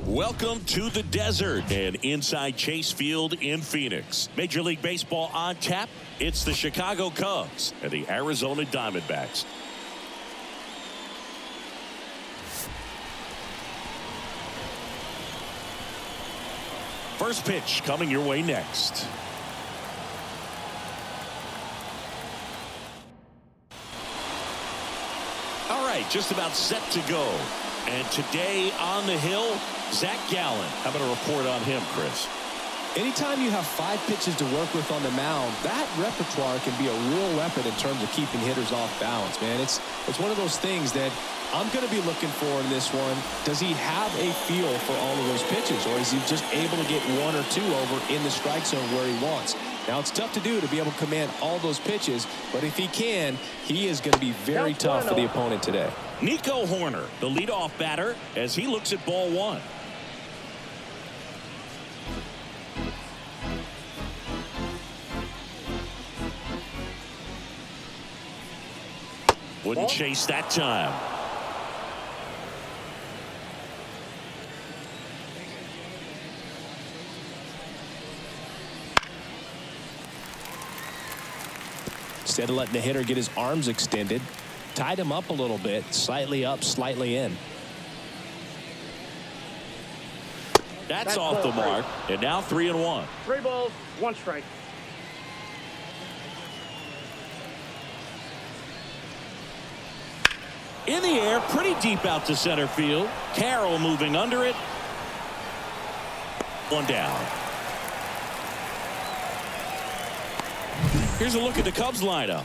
Welcome to the desert and inside Chase Field in Phoenix. Major League Baseball on tap. It's the Chicago Cubs and the Arizona Diamondbacks. First pitch coming your way next. All right, just about set to go. And today on the hill, Zach Gallen. How about a report on him, Chris? Anytime you have 5 pitches to work with on the mound, that repertoire can be a real weapon in terms of keeping hitters off balance, man. It's one of those things that I'm going to be looking for in this one. Does he have a feel for all of those pitches, or is he just able to get 1 or 2 over in the strike zone where he wants? Now, it's tough to do to be able to command all those pitches, but if he can, he is going to be very tough for the opponent today. Nico Horner, the leadoff batter, as he looks at ball 1. Wouldn't chase that time. Instead of letting the hitter get his arms extended, tied him up a little bit, slightly up, slightly in. That's off the mark, and now 3-1. 3 balls, 1 strike. In the air, pretty deep out to center field. Carroll moving under it. 1 down. Here's a look at the Cubs lineup.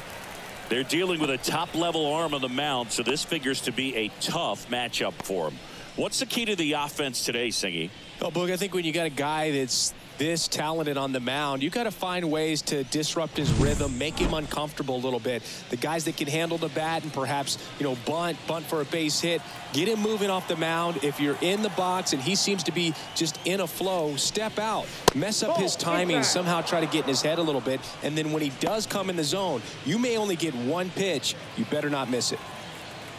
They're dealing with a top-level arm on the mound, so this figures to be a tough matchup for them. What's the key to the offense today, Singy? Oh, Boog, I think when you got a guy that's this talented on the mound, you got to find ways to disrupt his rhythm, make him uncomfortable a little bit. The guys that can handle the bat and perhaps, bunt for a base hit, get him moving off the mound. If you're in the box and he seems to be just in a flow, step out, mess up his timing, somehow try to get in his head a little bit. And then when he does come in the zone, you may only get 1 pitch. You better not miss it.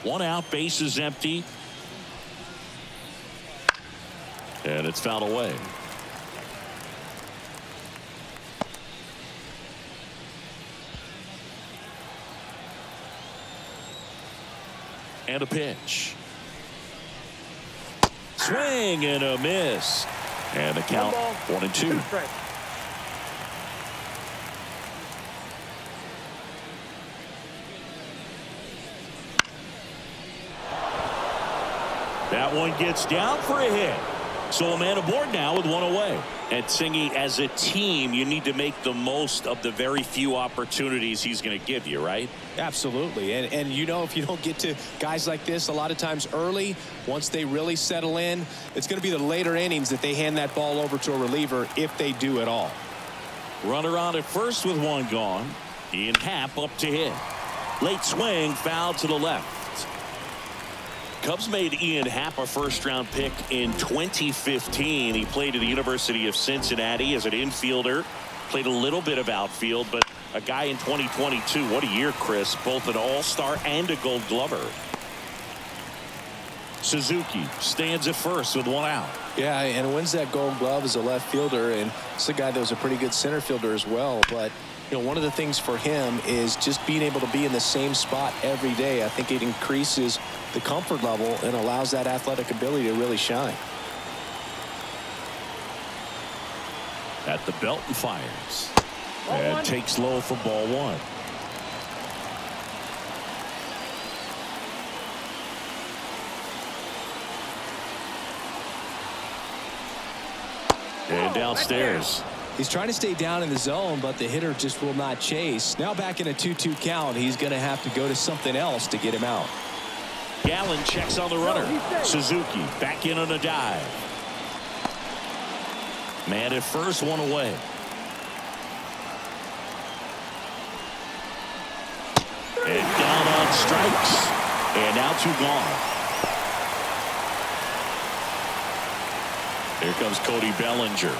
1 out, base is empty. And it's fouled away. And a pitch. Swing and a miss. And the count 1-2. That one gets down for a hit. So a man aboard now with 1 away. And Singy, as a team, you need to make the most of the very few opportunities he's going to give you, right? Absolutely. And if you don't get to guys like this a lot of times early, once they really settle in, it's going to be the later innings that they hand that ball over to a reliever, if they do at all. Runner on at first with 1 gone. Ian Happ up to hit. Late swing, foul to the left. Cubs made Ian Happ a first-round pick in 2015. He played at the University of Cincinnati as an infielder. Played a little bit of outfield, but a guy in 2022. What a year, Chris. Both an all-star and a gold glover. Suzuki stands at first with 1 out. Yeah, and wins that gold glove as a left fielder, and it's a guy that was a pretty good center fielder as well. But one of the things for him is just being able to be in the same spot every day. I think it increases the comfort level and allows that athletic ability to really shine. At the belt and fires. And takes low for ball 1. And downstairs. He's trying to stay down in the zone, but the hitter just will not chase. Now back in a 2-2 count, he's going to have to go to something else to get him out. Gallen checks on the runner. Suzuki back in on a dive. Man at first, 1 away. And down on strikes. And now 2 gone. Here comes Cody Bellinger.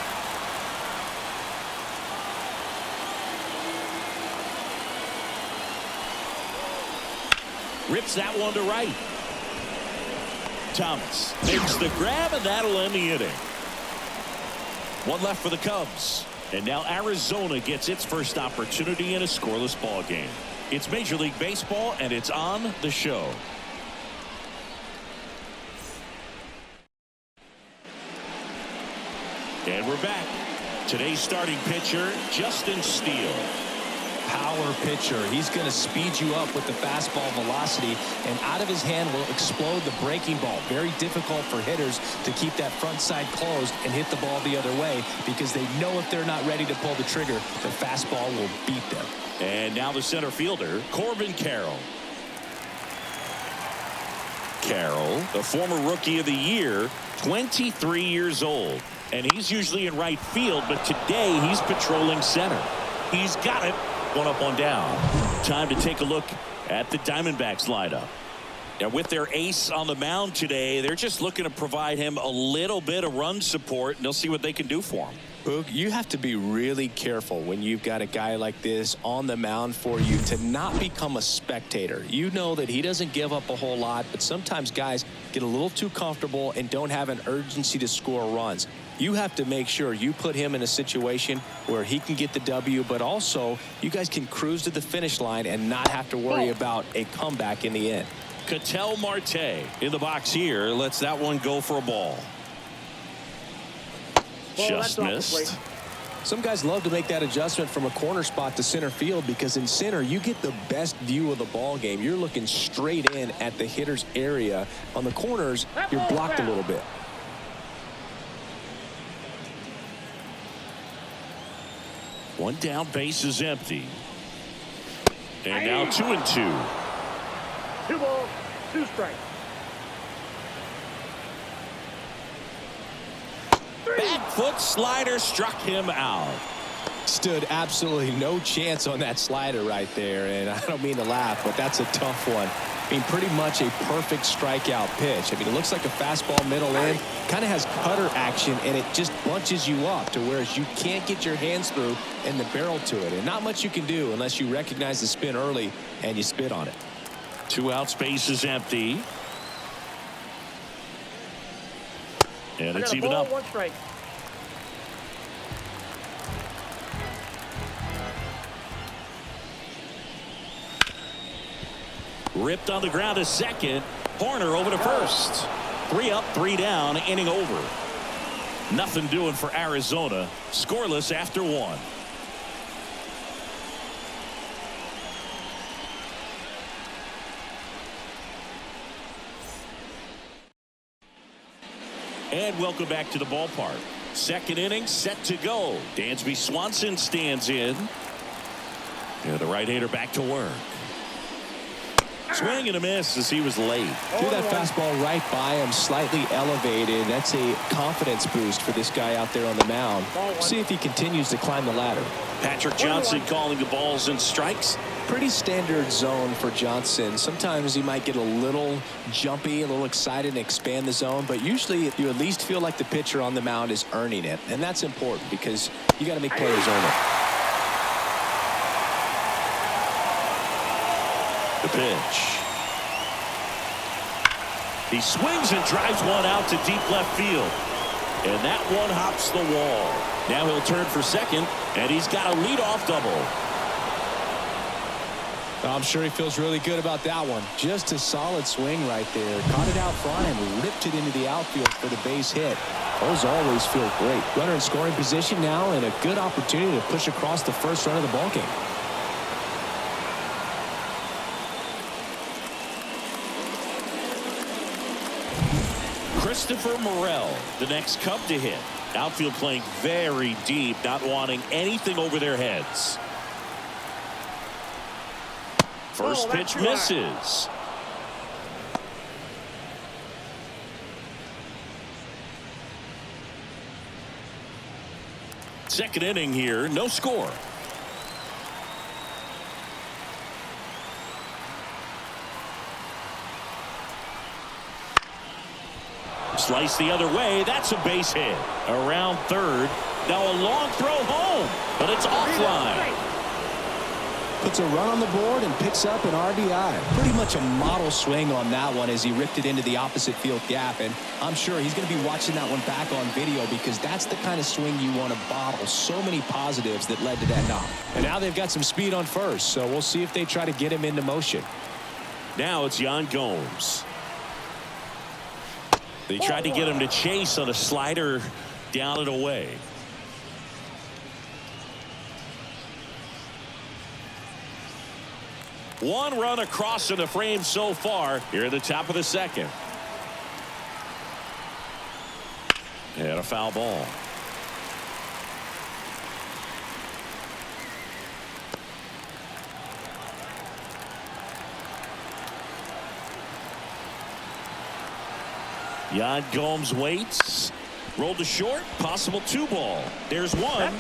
Rips that one to right. Thomas makes the grab, and that'll end the inning. One left for the Cubs. And now Arizona gets its first opportunity in a scoreless ball game. It's Major League Baseball, and it's on the show. And we're back. Today's starting pitcher, Justin Steele. Power pitcher. He's going to speed you up with the fastball velocity, and out of his hand will explode the breaking ball. Very difficult for hitters to keep that front side closed and hit the ball the other way, because they know if they're not ready to pull the trigger, the fastball will beat them. And now the center fielder, Corbin Carroll. Carroll, the former Rookie of the Year, 23 years old. And he's usually in right field, but today he's patrolling center. He's got it. One up, one down. Time to take a look at the Diamondbacks lineup. Now, with their ace on the mound today, they're just looking to provide him a little bit of run support, and they'll see what they can do for him. Boog, you have to be really careful when you've got a guy like this on the mound for you to not become a spectator. You know that he doesn't give up a whole lot, but sometimes guys get a little too comfortable and don't have an urgency to score runs. You have to make sure you put him in a situation where he can get the W, but also you guys can cruise to the finish line and not have to worry about a comeback in the end. Ketel Marte in the box here. Lets that one go for a ball. Just missed. Some guys love to make that adjustment from a corner spot to center field, because in center you get the best view of the ball game. You're looking straight in at the hitter's area. On the corners, you're blocked a little bit. One down, base is empty. And now 2-2. 2 balls, 2 strikes. Back foot slider struck him out. Stood absolutely no chance on that slider right there, and I don't mean to laugh, but that's a tough one. I mean, pretty much a perfect strikeout pitch. I mean, it looks like a fastball middle in, kind of has cutter action, and it just bunches you up to whereas you can't get your hands through and the barrel to it, and not much you can do unless you recognize the spin early and you spit on it. 2 outs, base is empty. And it's even up. 1 strike. Ripped on the ground to second. Horner over to first. 3 up, 3 down, inning over. Nothing doing for Arizona. Scoreless after 1. And welcome back to the ballpark. Second inning set to go. Dansby Swanson stands in. And the right-hander back to work. Swing and a miss as he was late. Threw that fastball right by him, slightly elevated. That's a confidence boost for this guy out there on the mound. See if he continues to climb the ladder. Patrick Johnson calling the balls and strikes. Pretty standard zone for Johnson. Sometimes he might get a little jumpy, a little excited and expand the zone, but usually you at least feel like the pitcher on the mound is earning it, and that's important because you got to make players earn it. The pitch. He swings and drives one out to deep left field. And that one hops the wall. Now he'll turn for second, and he's got a leadoff double. I'm sure he feels really good about that one. Just a solid swing right there. Caught it out front and ripped it into the outfield for the base hit. Those always feel great. Runner in scoring position now, and a good opportunity to push across the first run of the ballgame. Christopher Morel, the next Cub to hit. Outfield playing very deep, not wanting anything over their heads. First pitch misses. Second inning here, no score. Slice the other way. That's a base hit. Around third. Now a long throw home, but it's offline. puts a run on the board and picks up an RBI. Pretty much a model swing on that one as he ripped it into the opposite field gap. And I'm sure he's going to be watching that one back on video because that's the kind of swing you want to bottle. So many positives that led to that knock. And now they've got some speed on first, so we'll see if they try to get him into motion. Now it's Yan Gomes. They tried to get him to chase on a slider down and away. One run across in the frame so far here at the top of the second. And a foul ball. Yan Gomes waits. Rolled to short. Possible 2-ball. There's one.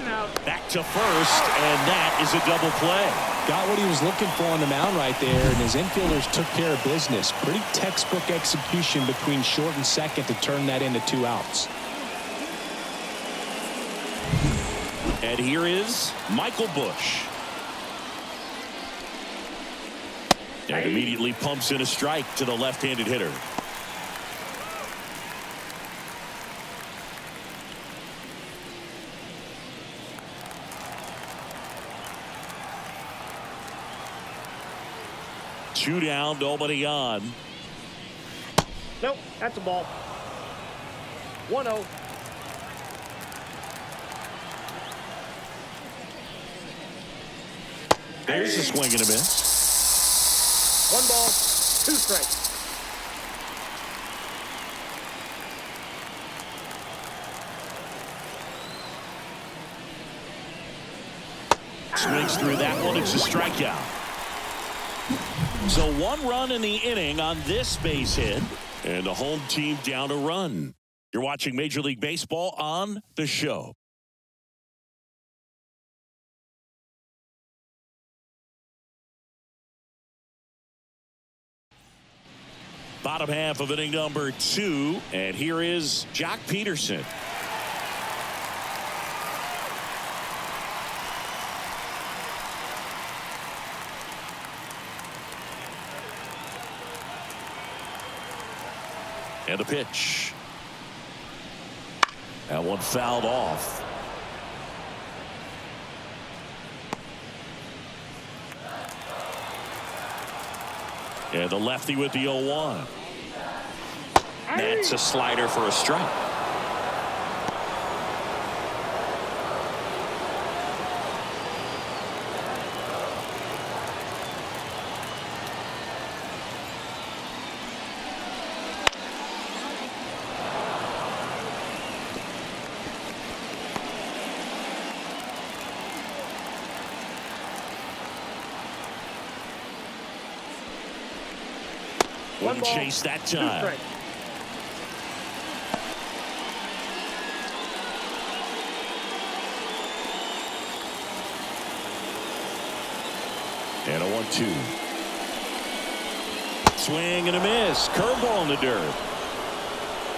Back to first. And that is a double play. Got what he was looking for on the mound right there. And his infielders took care of business. Pretty textbook execution between short and second to turn that into 2 outs. And here is Michael Busch. And immediately pumps in a strike to the left-handed hitter. Two down, nobody on. Nope, that's a ball. 1-0. There's a swing and a miss. 1 ball, 2 strikes. Swings through that one. It's a strikeout. So 1 run in the inning on this base hit, and the home team down a run. You're watching Major League Baseball on The Show. Bottom half of inning number 2, and here is Jock Peterson. And a pitch. That one fouled off. And the lefty with the 0-1. That's a slider for a strike. Wouldn't chase that time. And a 1-2. Swing and a miss. Curveball in the dirt.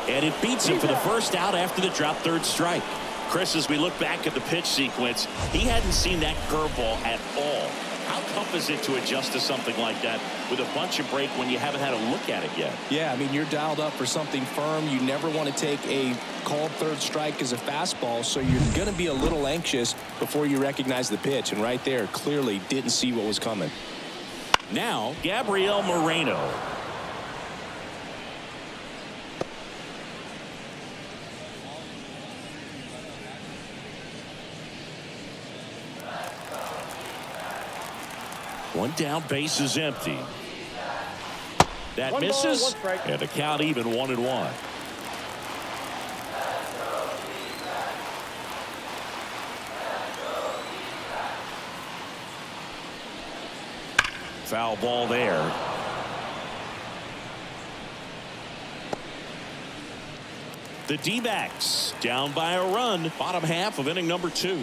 And it beats him for the first out after the drop third strike. Chris, as we look back at the pitch sequence, he hadn't seen that curveball at all. How tough is it to adjust to something like that with a bunch of break when you haven't had a look at it yet? Yeah, I mean, you're dialed up for something firm. You never want to take a called third strike as a fastball, so you're going to be a little anxious before you recognize the pitch. And right there, clearly didn't see what was coming. Now, Gabriel Moreno. One down, base is empty. That 1 misses, ball, 1 strike. and the count even 1-1. Foul ball there. The D-backs down by a run, bottom half of inning number 2.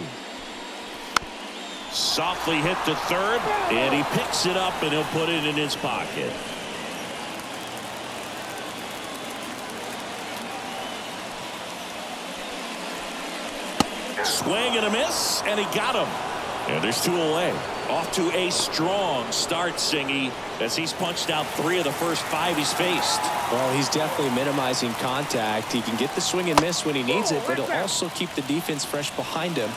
Softly hit to third, and he picks it up, and he'll put it in his pocket. Swing and a miss, and he got him. And there's 2 away. Off to a strong start, Singy, as he's punched out 3 of the first 5 he's faced. Well, he's definitely minimizing contact. He can get the swing and miss when he needs it, but he'll also keep the defense fresh behind him,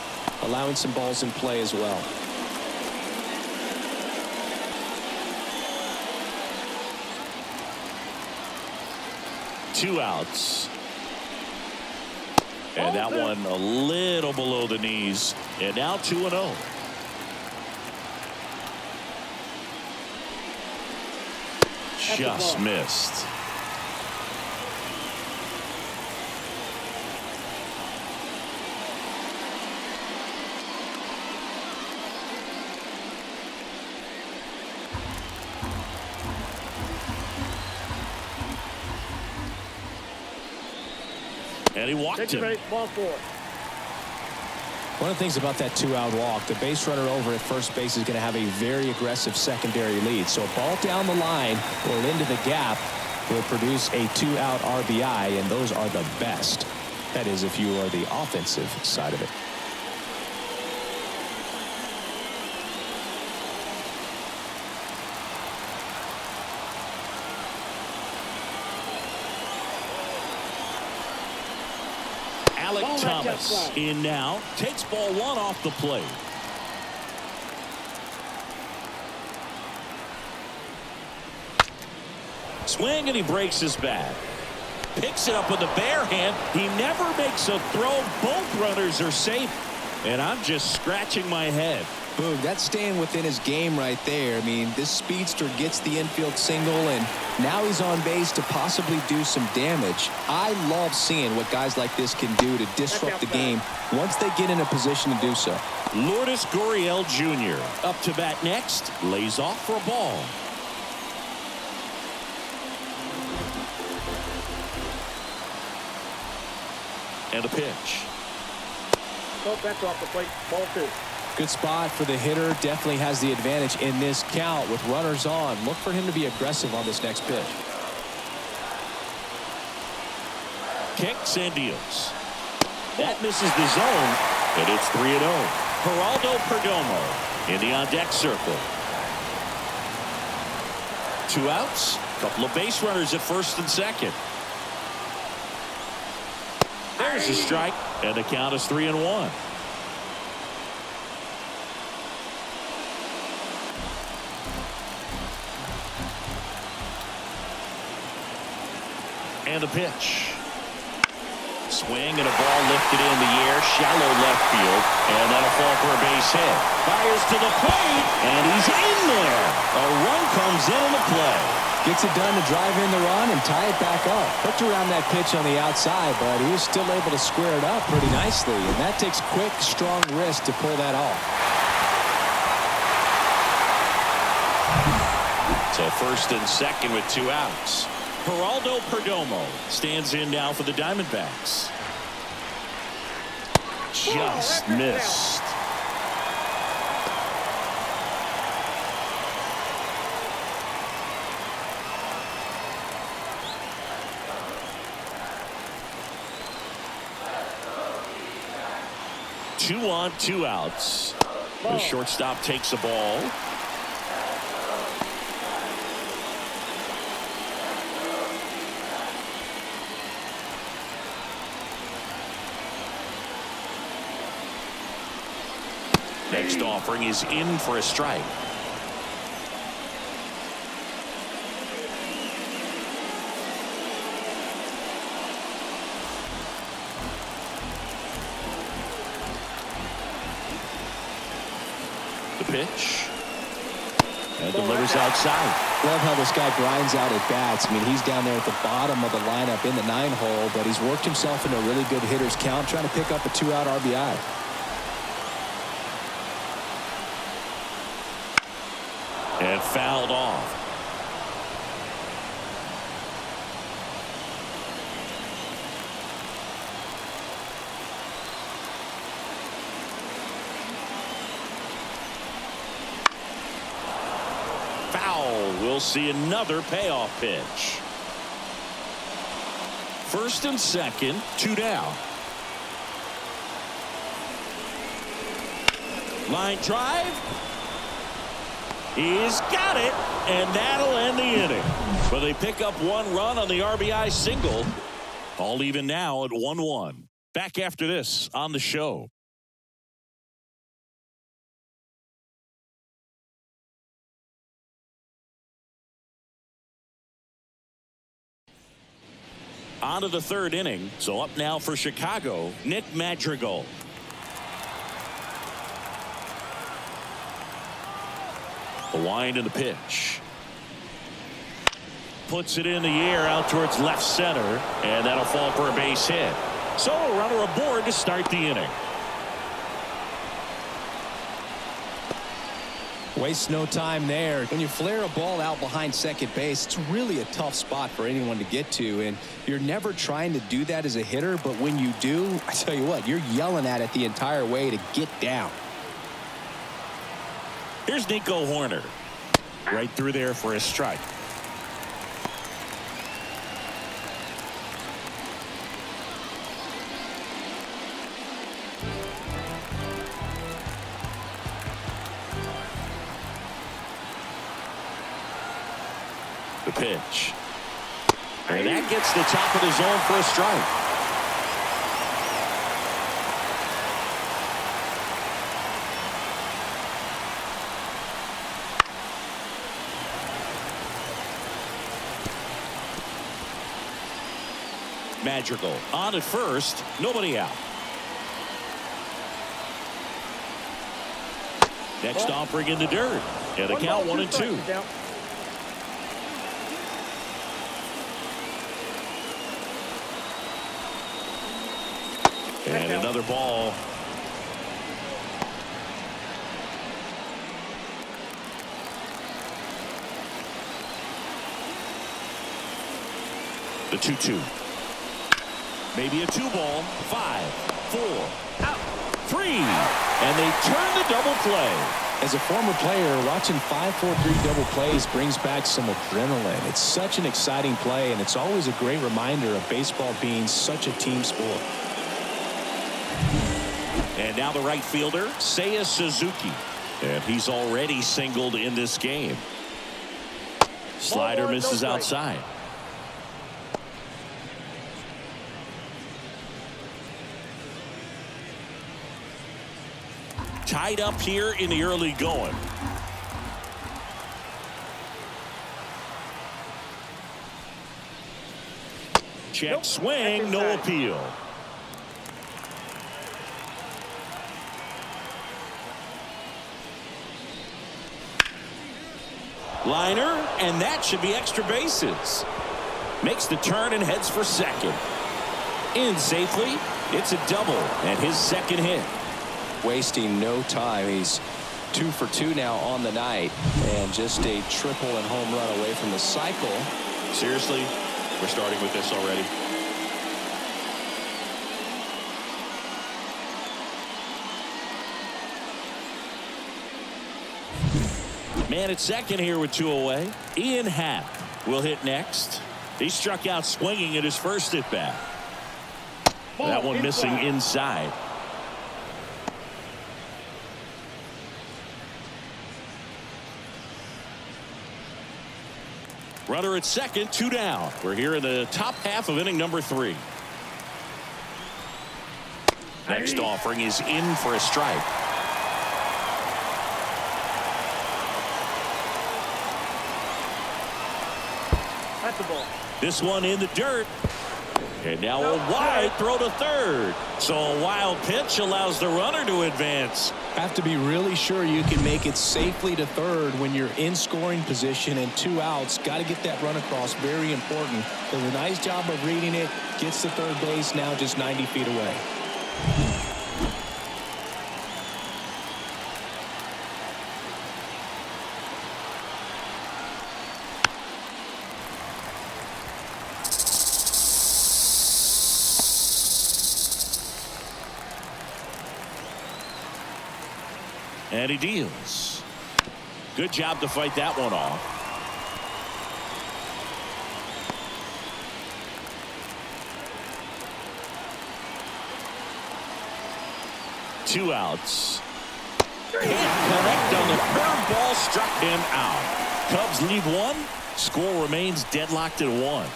allowing some balls in play as well. Two outs. And that one a little below the knees. And now 2-0. Just missed. And he walked him. Ball 4. One of the things about that 2-out walk, the base runner over at first base is going to have a very aggressive secondary lead. So a ball down the line or into the gap will produce a 2-out RBI, and those are the best. That is, if you are the offensive side of it. Alec Thomas in now, takes ball 1 off the plate. Swing, and he breaks his bat. Picks it up with the bare hand. He never makes a throw. Both runners are safe. And I'm just scratching my head. Boog, that's staying within his game right there. I mean, this speedster gets the infield single, and now he's on base to possibly do some damage. I love seeing what guys like this can do to disrupt the game once they get in a position to do so. Lourdes Gurriel Jr. up to bat next. Lays off for a ball. And a pitch. Oh, that's off the plate. Ball 2. Good spot for the hitter. Definitely has the advantage in this count with runners on. Look for him to be aggressive on this next pitch. Kicks and deals. That misses the zone, and it's 3-0. Geraldo Perdomo in the on-deck circle. 2 outs. Couple of base runners at first and second. There's a strike, and the count is 3-1. And the pitch. Swing and a ball lifted in the air, shallow left field, and that'll fall for a base hit. Fires to the plate, and he's in there. A run comes in on the play. Gets it done to drive in the run and tie it back up. Hooked around that pitch on the outside, but he was still able to square it up pretty nicely, and that takes quick, strong wrist to pull that off. So first and second with 2 outs. Geraldo Perdomo stands in now for the Diamondbacks. Just missed. Two on, 2 outs. The shortstop takes a ball. Next offering is in for a strike. The pitch. And delivers outside. Love how this guy grinds out at bats. I mean, he's down there at the bottom of the lineup in the 9-hole, but he's worked himself into a really good hitter's count, trying to pick up a 2-out RBI. And fouled off. Foul. We'll see another payoff pitch. First and second, 2 down. Line drive. He's got it, and that'll end the inning. But they pick up one run on the RBI single. All even now at 1-1. Back after this on the show. On to the third inning. So up now for Chicago, Nick Madrigal. The wind and the pitch. Puts it in the air out towards left center, and that'll fall for a base hit. So a runner aboard to start the inning. Waste no time there. When you flare a ball out behind second base, it's really a tough spot for anyone to get to, and you're never trying to do that as a hitter, but when you do, I tell you what, you're yelling at it the entire way to get down. Here's Nico Horner. Right through there for a strike. The pitch. And that gets the top of the zone for a strike. Madrigal on at first, nobody out. Next offering in the dirt. Yeah, the count 1-2. And another ball. The 2-2. Maybe a 2-ball. 5, 4, out, 3. And they turn the double play. As a former player, watching 5-4-3 double plays brings back some adrenaline. It's such an exciting play, and it's always a great reminder of baseball being such a team sport. And now the right fielder, Seiya Suzuki. And he's already singled in this game. Slider misses outside. Tied up here in the early going. Check swing, no appeal. Liner, and that should be extra bases. Makes the turn and heads for second. In safely, it's a double and his second hit. Wasting no time. He's 2 for 2 now on the night, and just a triple and home run away from the cycle. Seriously, we're starting with this already. Man at second here with 2 away. Ian Happ will hit next. He struck out swinging at his first at bat. That one missing inside. Runner at second, 2 down. We're here in the top half of inning number 3. Next offering is in for a strike. That's the ball. This one in the dirt. And now a wide throw to third. So a wild pitch allows the runner to advance. Have to be really sure you can make it safely to third when you're in scoring position and 2 outs. Got to get that run across. Very important. Does a nice job of reading it. Gets to third base, now just 90 feet away. And he deals. Good job to fight that one off. Two outs. Can't connect on the curveball, struck him out. Cubs lead one. Score remains deadlocked at 1.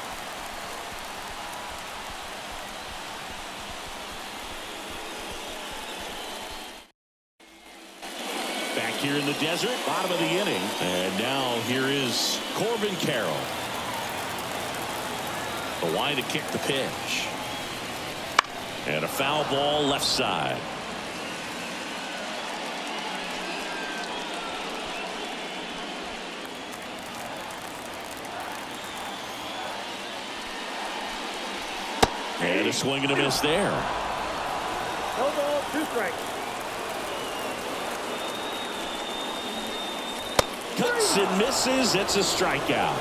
Back here in the desert, bottom of the inning. And now here is Corbin Carroll. The line to kick the pitch. And a foul ball left side. And a swing and a miss there. No ball, 2 strikes. Cuts and misses. It's a strikeout.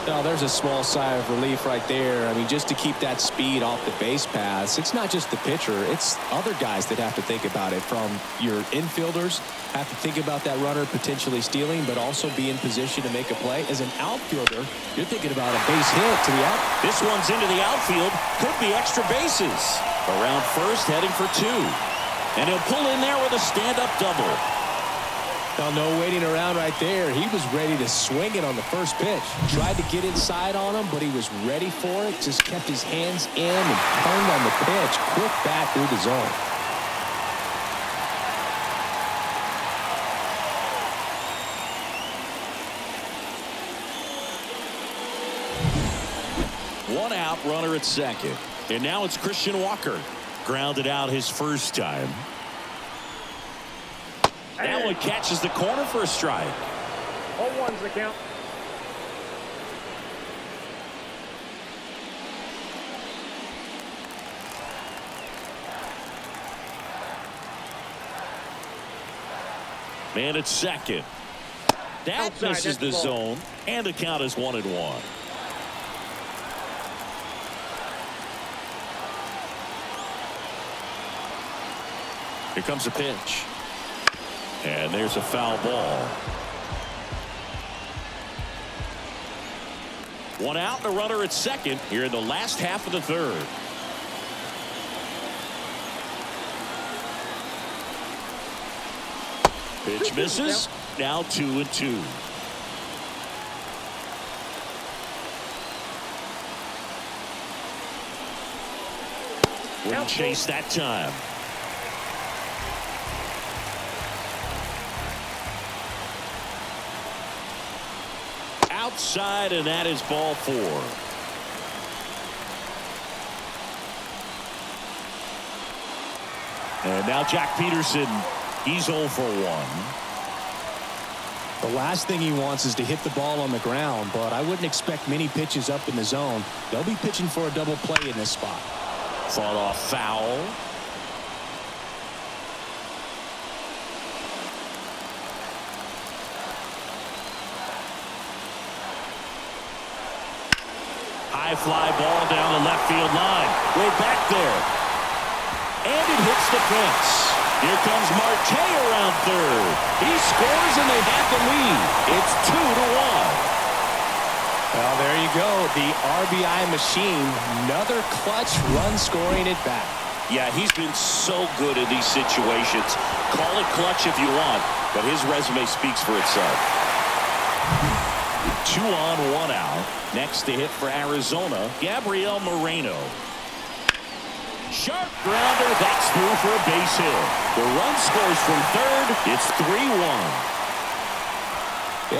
Now there's a small sigh of relief right there. I mean, just to keep that speed off the base paths. It's not just the pitcher. It's other guys that have to think about it. From your infielders have to think about that runner potentially stealing, but also be in position to make a play. As an outfielder, you're thinking about a base hit to the out. This one's into the outfield. Could be extra bases. Around first, heading for 2. And he'll pull in there with a stand-up double. Now, no waiting around right there. He was ready to swing it on the first pitch. Tried to get inside on him, but he was ready for it. Just kept his hands in and turned on the pitch. Quick bat through the zone. One out, runner at second. And now it's Christian Walker. Grounded out his first time. That one catches the corner for a strike. 0-1's the count. Man at second. That Outside, misses the that's the ball. zone. And the count is 1-1. Here comes a pitch. And there's a foul ball. 1 out and a runner at second here in the last half of the third. Pitch misses. Now 2-2. Wouldn't chase that time. Outside, and that is ball 4. And now Jack Peterson, he's 0 for 1. The last thing he wants is to hit the ball on the ground, but I wouldn't expect many pitches up in the zone. They'll be pitching for a double play in this spot. Fought off foul. High fly ball down the left field line. Way back there. And it hits the fence. Here comes Marte around third. He scores and they have the lead. It's 2-1. Well, there you go. The RBI machine. Another clutch run scoring at bat. Yeah, he's been so good in these situations. Call it clutch if you want, but his resume speaks for itself. 2 on, 1 out. Next to hit for Arizona, Gabriel Moreno. Sharp grounder, that's through for a base hit. The run scores from third. It's 3-1.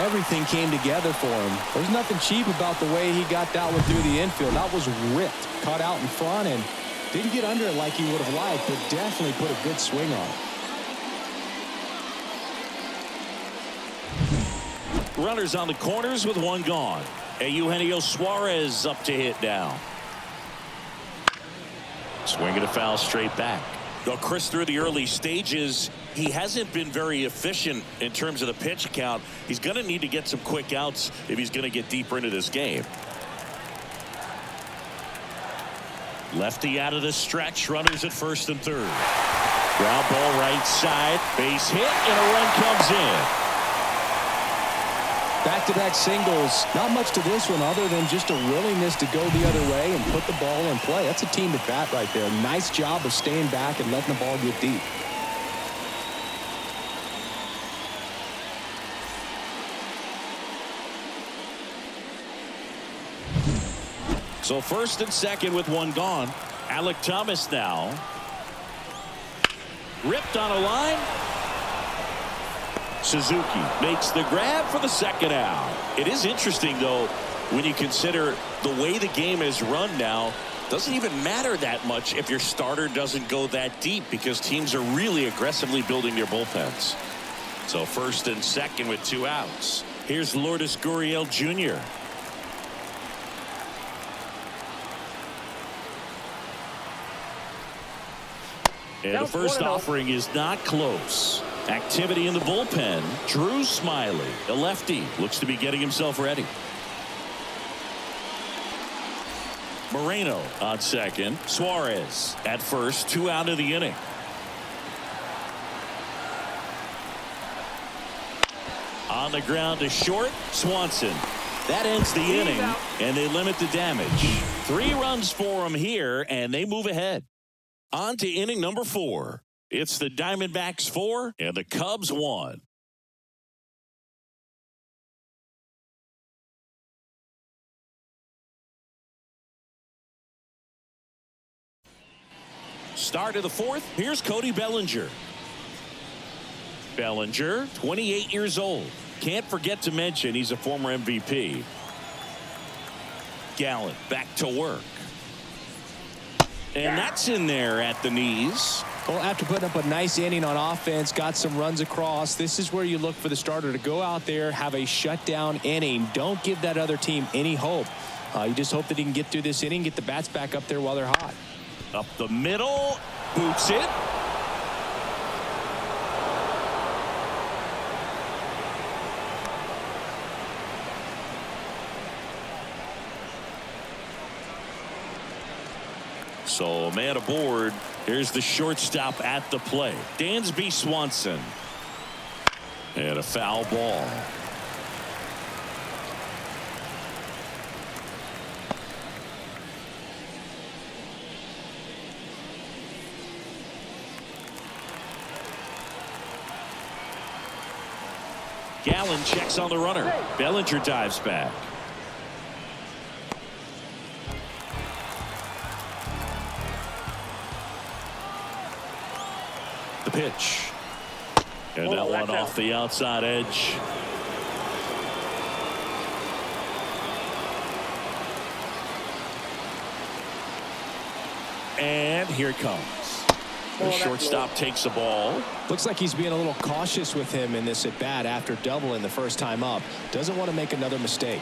Everything came together for him. There's nothing cheap about the way he got that one through the infield. That was ripped, cut out in front, and didn't get under it like he would have liked, but definitely put a good swing on it. Runners on the corners with 1 gone. And Eugenio Suarez up to hit now. Swinging a foul straight back. Though Chris, through the early stages, he hasn't been very efficient in terms of the pitch count. He's going to need to get some quick outs if he's going to get deeper into this game. Lefty out of the stretch. Runners at first and third. Ground ball right side. Base hit and a run comes in. Back-to-back singles. Not much to this one other than just a willingness to go the other way and put the ball in play. That's a team at bat right there. Nice job of staying back and letting the ball get deep. So first and second with one gone. Alec Thomas now. Ripped on a line. Suzuki makes the grab for the second out. It is interesting, though, when you consider the way the game is run now. Doesn't even matter that much if your starter doesn't go that deep, because teams are really aggressively building their bullpens. So first and second with two outs. Here's Lourdes Gurriel Jr. And the first offering is not close. Activity in the bullpen. Drew Smiley, the lefty, looks to be getting himself ready. Moreno on second. Suarez at first. 2 out of the inning. On the ground to short. Swanson. That ends the inning, and they limit the damage. 3 runs for them here, and they move ahead. On to inning number 4. It's the Diamondbacks 4 and the Cubs 1. Start of the 4th. Here's Cody Bellinger. Bellinger, 28 years old. Can't forget to mention he's a former MVP. Gallen back to work. And that's in there at the knees. Well, after putting up a nice inning on offense, got some runs across, this is where you look for the starter to go out there, have a shutdown inning. Don't give that other team any hope. You just hope that he can get through this inning, get the bats back up there while they're hot. Up the middle, boots it. So a man aboard. Here's the shortstop at the plate. Dansby Swanson. And a foul ball. Gallen checks on the runner. Bellinger dives back. The pitch. And that one off the outside edge. And here it comes. The shortstop takes the ball. Looks like he's being a little cautious with him in this at bat after doubling the first time up. Doesn't want to make another mistake.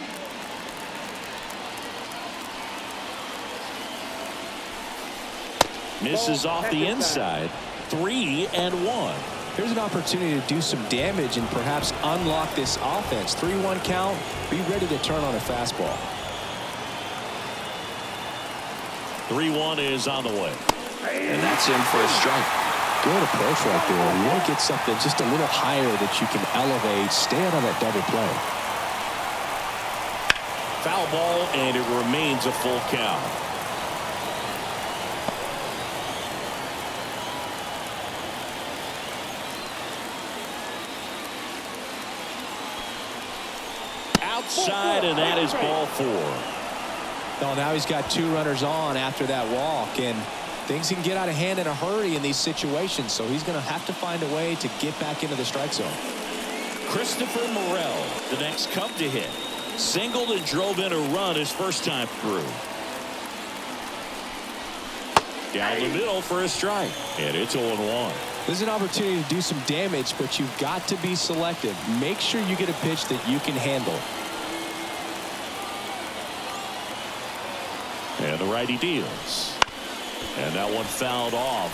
Misses off the inside. 3-1. Here's an opportunity to do some damage and perhaps unlock this offense. 3-1 count. Be ready to turn on a fastball. 3-1 is on the way. And that's in for a strike. Good approach right there. You want to get something just a little higher that you can elevate. Stay out of that double play. Foul ball, and it remains a full count. Outside, and that is ball 4. Oh, now he's got 2 runners on after that walk, and things can get out of hand in a hurry in these situations, so he's going to have to find a way to get back into the strike zone. Christopher Morel, the next Cub to hit. Singled and drove in a run his first time through. Down the middle for a strike, and it's 0-1. There's an opportunity to do some damage, but you've got to be selective. Make sure you get a pitch that you can handle. And the righty deals. And that one fouled off.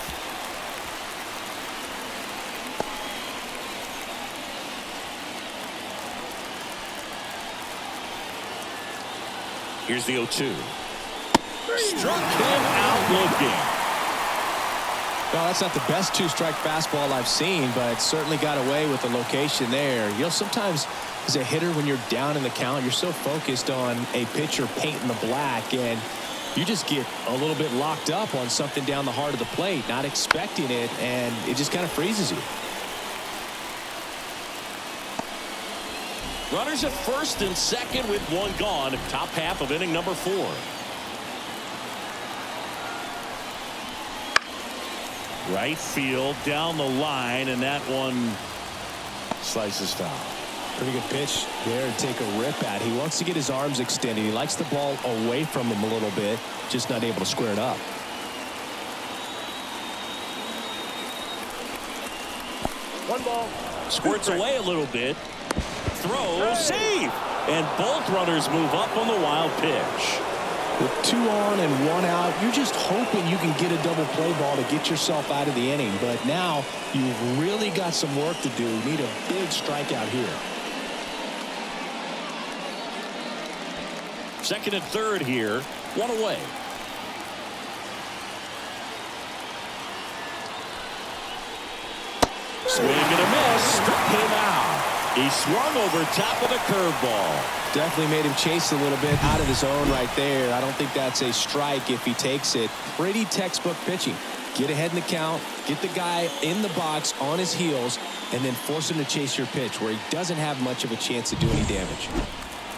Here's the 0-2. Struck him out looking. Well, that's not the best 2-strike fastball I've seen, but certainly got away with the location there. You know, sometimes as a hitter, when you're down in the count, you're so focused on a pitcher painting the black, and you just get a little bit locked up on something down the heart of the plate, not expecting it, and it just kind of freezes you. Runners at first and second with 1 gone. Top half of inning number 4. Right field down the line, and that one slices foul. Pretty good pitch there to take a rip at. He wants to get his arms extended. He likes the ball away from him a little bit, just not able to square it up. One ball. Squirts away a little bit. Throw, save, and both runners move up on the wild pitch. With 2 on and 1 out, you're just hoping you can get a double play ball to get yourself out of the inning. But now you've really got some work to do. You need a big strikeout here. Second and third here, 1 away. Swing and a miss, struck him out. He swung over top of the curveball. Definitely made him chase a little bit out of the zone right there. I don't think that's a strike if he takes it. Pretty textbook pitching. Get ahead in the count, get the guy in the box on his heels, and then force him to chase your pitch where he doesn't have much of a chance to do any damage.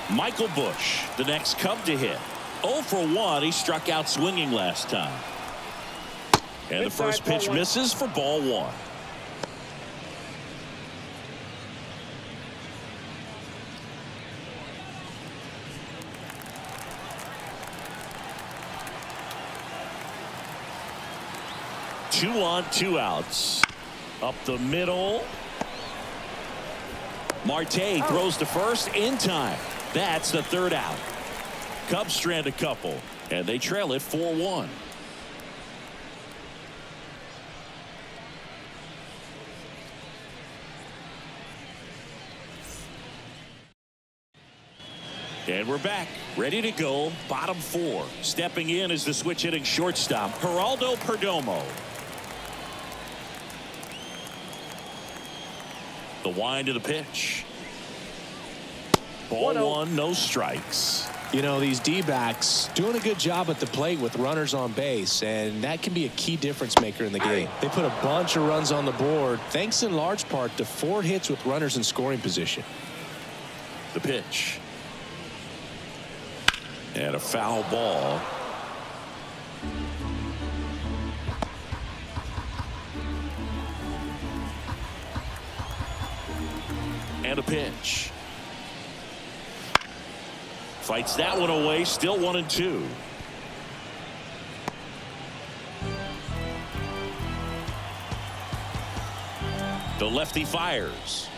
Michael Busch, the next Cub to hit. 0 for 1. He struck out swinging last time. And the first pitch misses for ball 1. Two on, 2 outs. Up the middle. Marte throws to first in time. That's the 3rd out. Cubs strand a couple, and they trail it 4-1. And we're back, ready to go. Bottom 4. Stepping in is the switch hitting shortstop, Geraldo Perdomo. The wind of the pitch. Ball 1, no strikes. You know, these D-backs doing a good job at the plate with runners on base, and that can be a key difference maker in the game. They put a bunch of runs on the board, thanks in large part to 4 hits with runners in scoring position. The pitch. And a foul ball. And a pitch. Fights that one away. Still 1-2. The lefty fires.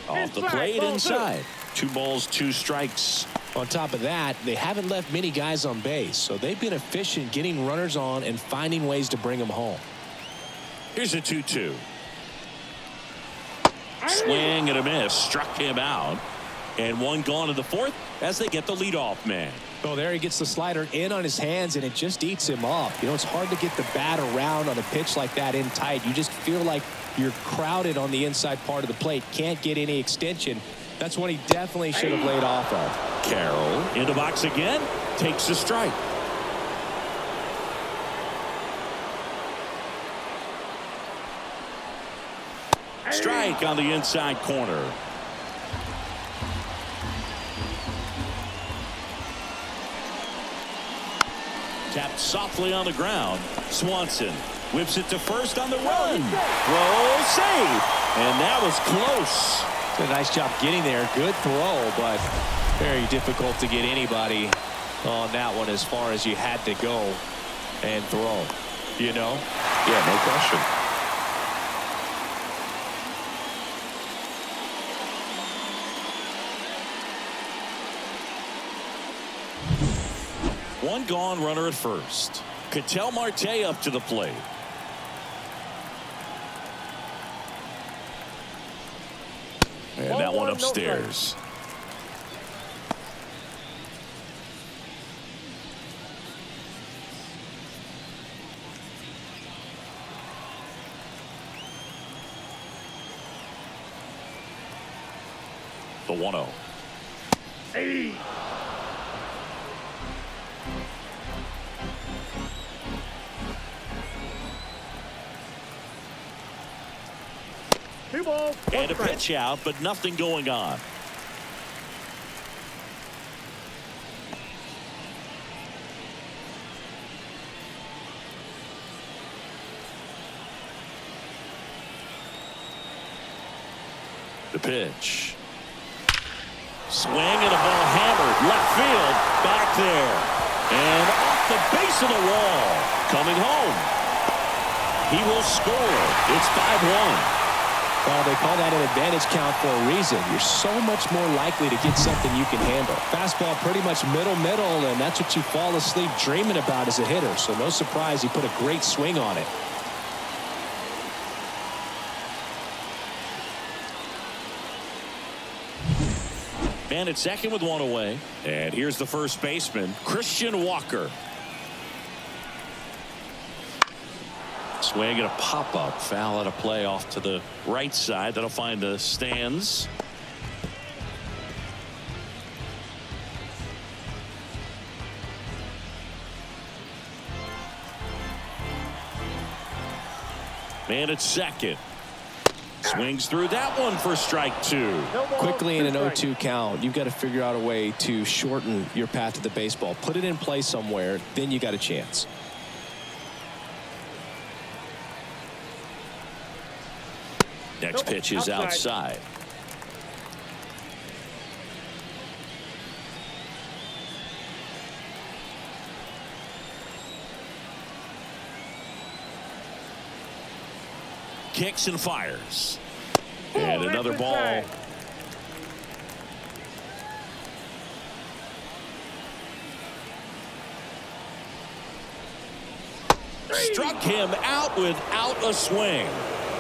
Off the plate inside. 2 balls, 2 strikes. On top of that, they haven't left many guys on base, so they've been efficient getting runners on and finding ways to bring them home. Here's a 2-2. Swing and a miss. Struck him out. And 1 gone in the 4th as they get the leadoff man. Oh, there he gets the slider in on his hands, and it just eats him up. You know, it's hard to get the bat around on a pitch like that in tight. You just feel like you're crowded on the inside part of the plate. Can't get any extension. That's one he definitely should have laid off of. Carroll in the box again. Takes a strike. Strike on the inside corner. Tapped softly on the ground. Swanson whips it to first on the run. Throw, save. And that was close. Did a nice job getting there. Good throw, but very difficult to get anybody on that one as far as you had to go and throw. You know? Yeah, no question. One gone, runner at first. Ketel Marte up to the plate. And that one upstairs. The 1-0. Hey. Two balls. And a pitch out, but nothing going on. The pitch. Swing and a ball hammered left field. Back there. And off the base of the wall. Coming home. He will score. It's 5-1. Well, they call that an advantage count for a reason. You're so much more likely to get something you can handle. Fastball pretty much middle, and that's what you fall asleep dreaming about as a hitter. So no surprise he put a great swing on it. Man at second with one away. And here's the first baseman, Christian Walker. Swing and a pop-up. Foul out of play off to the right side. That'll find the stands. Man at second. Swings through that one for strike two. Quickly in an 0-2 count, you've got to figure out a way to shorten your path to the baseball. Put it in play somewhere, then you got a chance. Next pitch is outside. Kicks and fires. And another ball. Struck him out without a swing.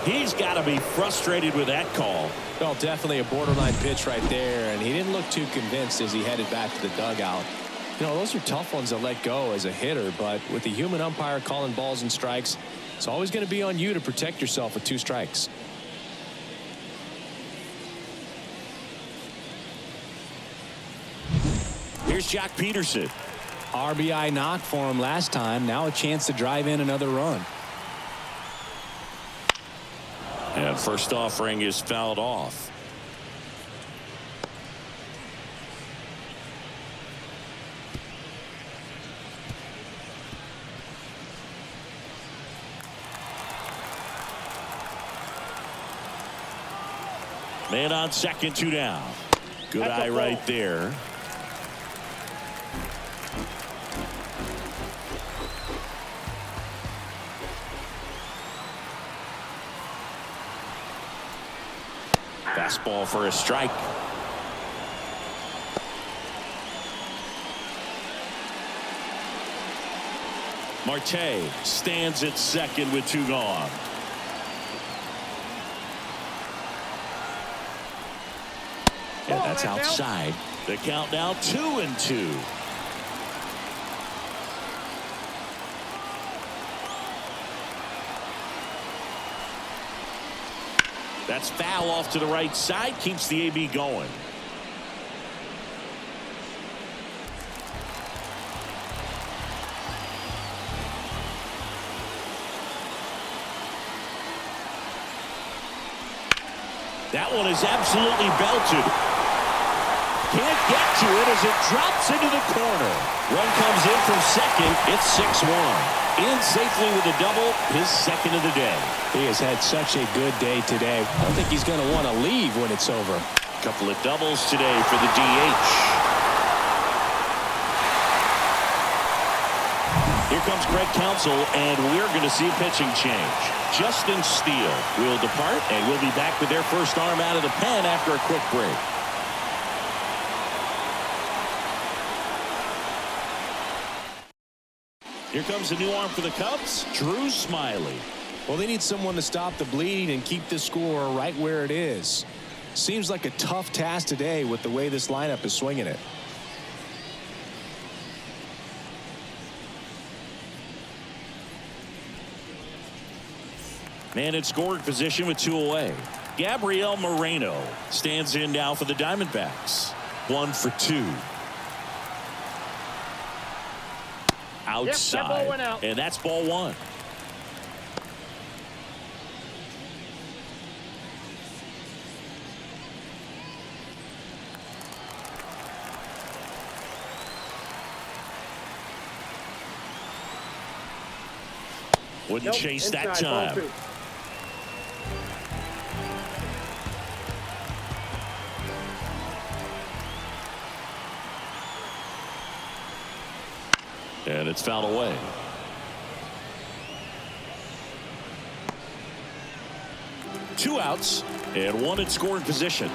He's got to be frustrated with that call. Well, definitely a borderline pitch right there, and he didn't look too convinced as he headed back to the dugout. You know, those are tough ones to let go as a hitter, but with the human umpire calling balls and strikes, it's always going to be on you to protect yourself with 2 strikes. Here's Jock Peterson. RBI knock for him last time. Now a chance to drive in another run. And first offering is fouled off. Man on second, 2 down. Good eye right there. Fastball for a strike. Marte stands at second with 2 gone. Yeah, that's outside. The count now 2-2. That's foul off to the right side. Keeps the AB going. That one is absolutely belted. Can't get to it as it drops into the corner. Run comes in from second. It's 6-1. In safely with a double, his second of the day. He has had such a good day today. I don't think he's going to want to leave when it's over. Couple of doubles today for the DH. Here comes Greg Counsell, and we're going to see a pitching change. Justin Steele will depart, and we'll be back with their first arm out of the pen after a quick break. Here comes a new arm for the Cubs, Drew Smiley. Well, they need someone to stop the bleeding and keep the score right where it is. Seems like a tough task today with the way this lineup is swinging it. Man in scoring position with 2 away. Gabriel Moreno stands in now for the Diamondbacks. 1 for 2. Outside. Yep, that ball went out. And that's ball 1. Wouldn't chase that time. it's fouled away. Two outs and one in scoring position.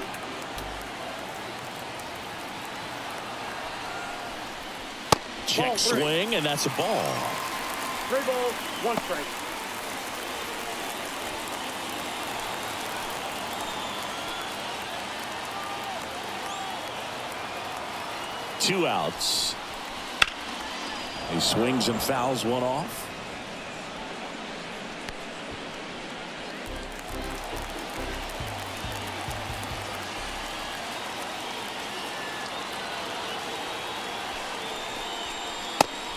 Check swing, and that's a ball. 3 balls, 1 strike. Two outs. He swings and fouls one off.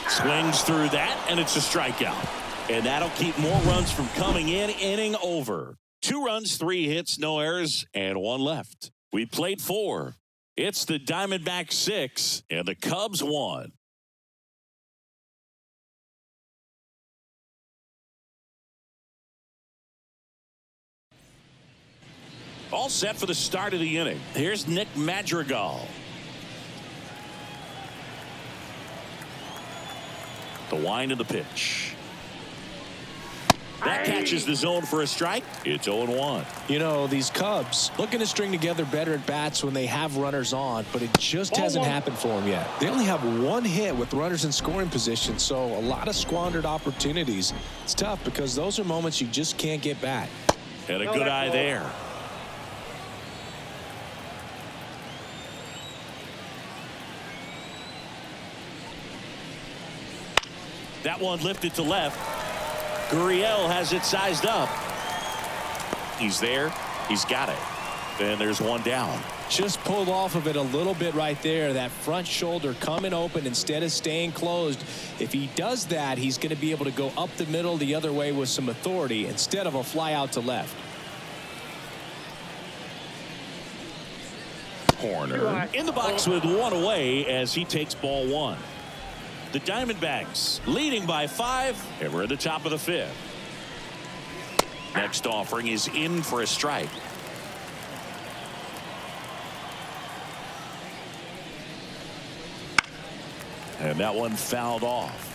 Swings through that, and it's a strikeout. And that'll keep more runs from coming in. Inning over. 2 runs, 3 hits, no errors, and 1 left. We played 4. It's the Diamondbacks 6 and the Cubs 1. All set for the start of the inning. Here's Nick Madrigal. The wind of the pitch. That catches the zone for a strike. It's 0-1. You know, these Cubs looking to string together better at bats when they have runners on, but it just hasn't happened for them yet. They only have 1 hit with runners in scoring position, so a lot of squandered opportunities. It's tough because those are moments you just can't get back. And a good eye there. That one lifted to left. Gurriel has it sized up. He's there. He's got it. And there's 1 down. Just pulled off of it a little bit right there. That front shoulder coming open instead of staying closed. If he does that, he's going to be able to go up the middle the other way with some authority instead of a fly out to left. Horner in the box with 1 away as he takes ball 1. The Diamondbacks leading by 5, and we're at the top of the 5th. Next offering is in for a strike. And that one fouled off.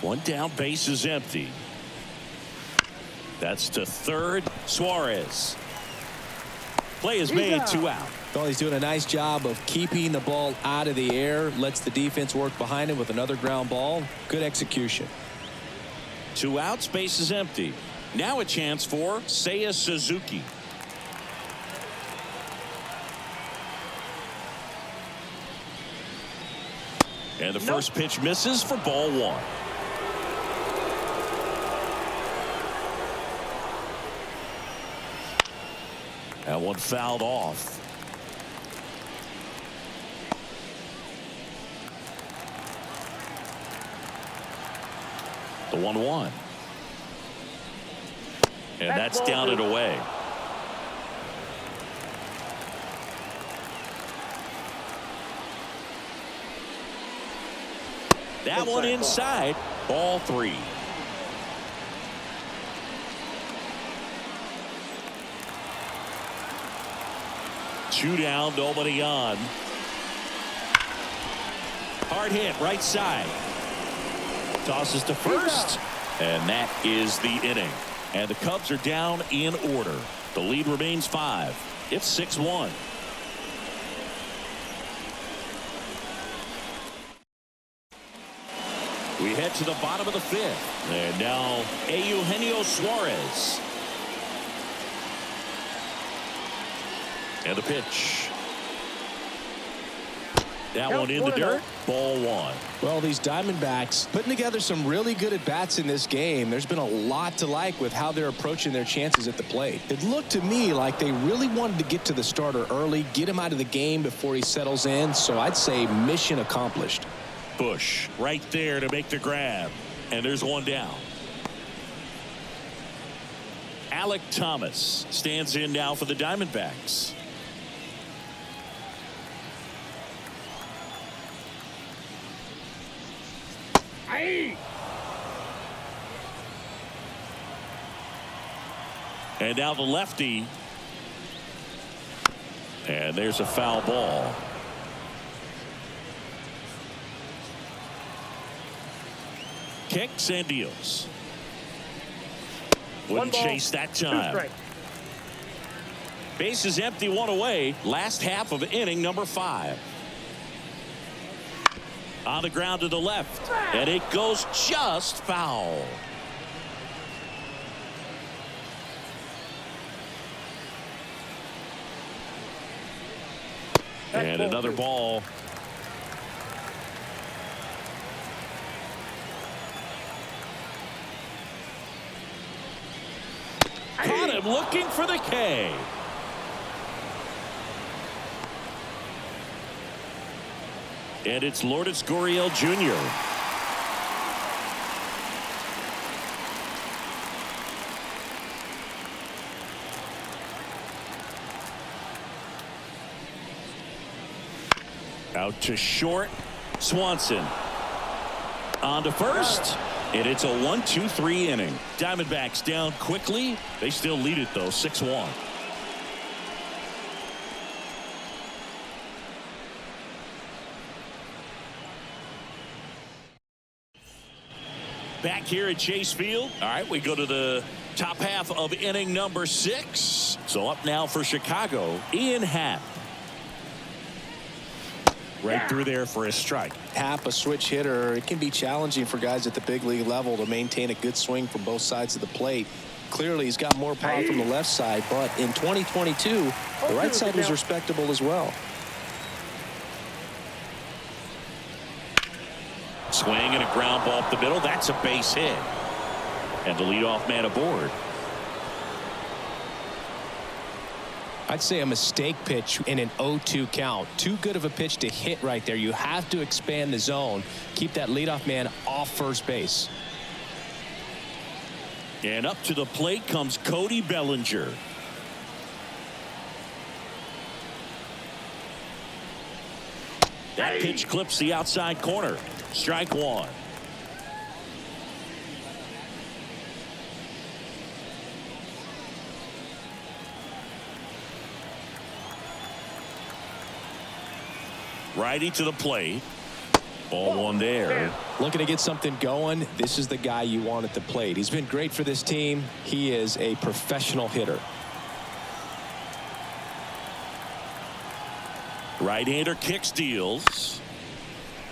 One down, base is empty. That's to third. Suarez. Play is made, 2 out. Well, he's doing a nice job of keeping the ball out of the air. Lets the defense work behind him with another ground ball. Good execution. 2 outs, base is empty. Now a chance for Seiya Suzuki. And the first pitch misses for ball 1. That one fouled off. The 1-1. And that's down and away. That one inside. Ball 3. Two down, nobody on. Hard hit, right side. Tosses to first. And that is the inning. And the Cubs are down in order. The lead remains 5. It's 6-1. We head to the bottom of the 5th. And now Eugenio Suarez. And the pitch. That one in the dirt. Ball 1. Well, these Diamondbacks putting together some really good at-bats in this game. There's been a lot to like with how they're approaching their chances at the plate. It looked to me like they really wanted to get to the starter early, get him out of the game before he settles in. So I'd say mission accomplished. Bush right there to make the grab. And there's 1 down. Alek Thomas stands in now for the Diamondbacks. And now the lefty And there's a foul ball. Kicks and deals. Wouldn't chase that time. Base is empty, one away. Last half of inning number 5. On the ground to the left, and it goes just foul. And another ball. Caught him looking for the K. And it's Lourdes Gurriel Jr. Out to short. Swanson on to first. And it's a 1-2-3 inning. Diamondbacks down quickly. They still lead it though, 6-1. Back here at Chase Field. All right, we go to the top half of inning number 6. So up now for Chicago, Ian Happ. Right through there for a strike. Happ, a switch hitter. It can be challenging for guys at the big league level to maintain a good swing from both sides of the plate. Clearly, he's got more power from the left side, but in 2022, the right side was respectable as well. Swing and a ground ball up the middle. That's a base hit. And the leadoff man aboard. I'd say a mistake pitch in an 0-2 count. Too good of a pitch to hit right there. You have to expand the zone. Keep that leadoff man off first base. And up to the plate comes Cody Bellinger. That pitch clips the outside corner. Strike one. Righty to the plate. Ball one there. Looking to get something going. This is the guy you want at the plate. He's been great for this team. He is a professional hitter. Right-hander kicks, deals.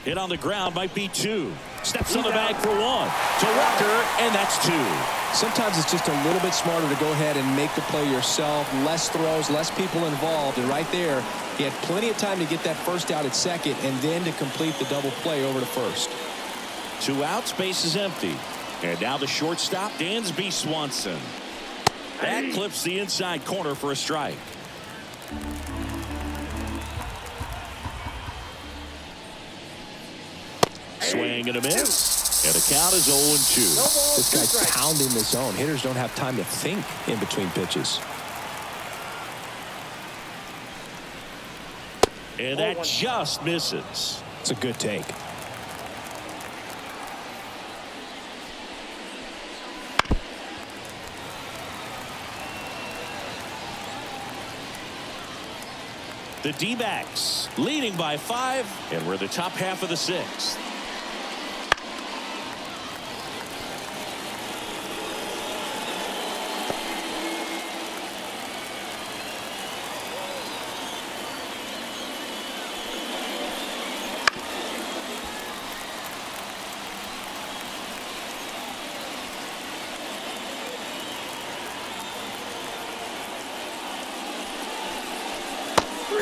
Hit on the ground, might be 2. Steps on the bag for 1. To Walker, and that's 2. Sometimes it's just a little bit smarter to go ahead and make the play yourself. Less throws, less people involved. And right there, he had plenty of time to get that first out at second and then to complete the double play over to first. 2 outs, base is empty. And now the shortstop, Dansby Swanson. That clips the inside corner for a strike. Swing and a miss. And the count is 0-2. This guy's pounding the zone. Hitters don't have time to think in between pitches. And that just misses. It's a good take. The D-backs leading by 5, and we're the top half of the 6th.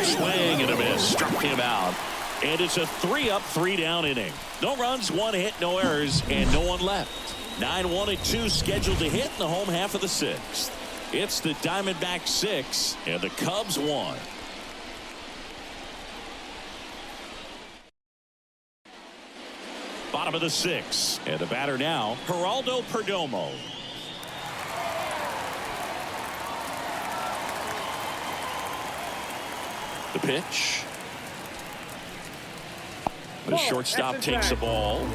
Swing and a miss. Struck him out. And it's a 3-up, 3-down inning. No runs, 1 hit, no errors, and no one left. 9-1-2 scheduled to hit in the home half of the 6th. It's the Diamondbacks 6 and the Cubs 1. Bottom of the 6th. And the batter now, Geraldo Perdomo. The pitch. The shortstop takes the ball.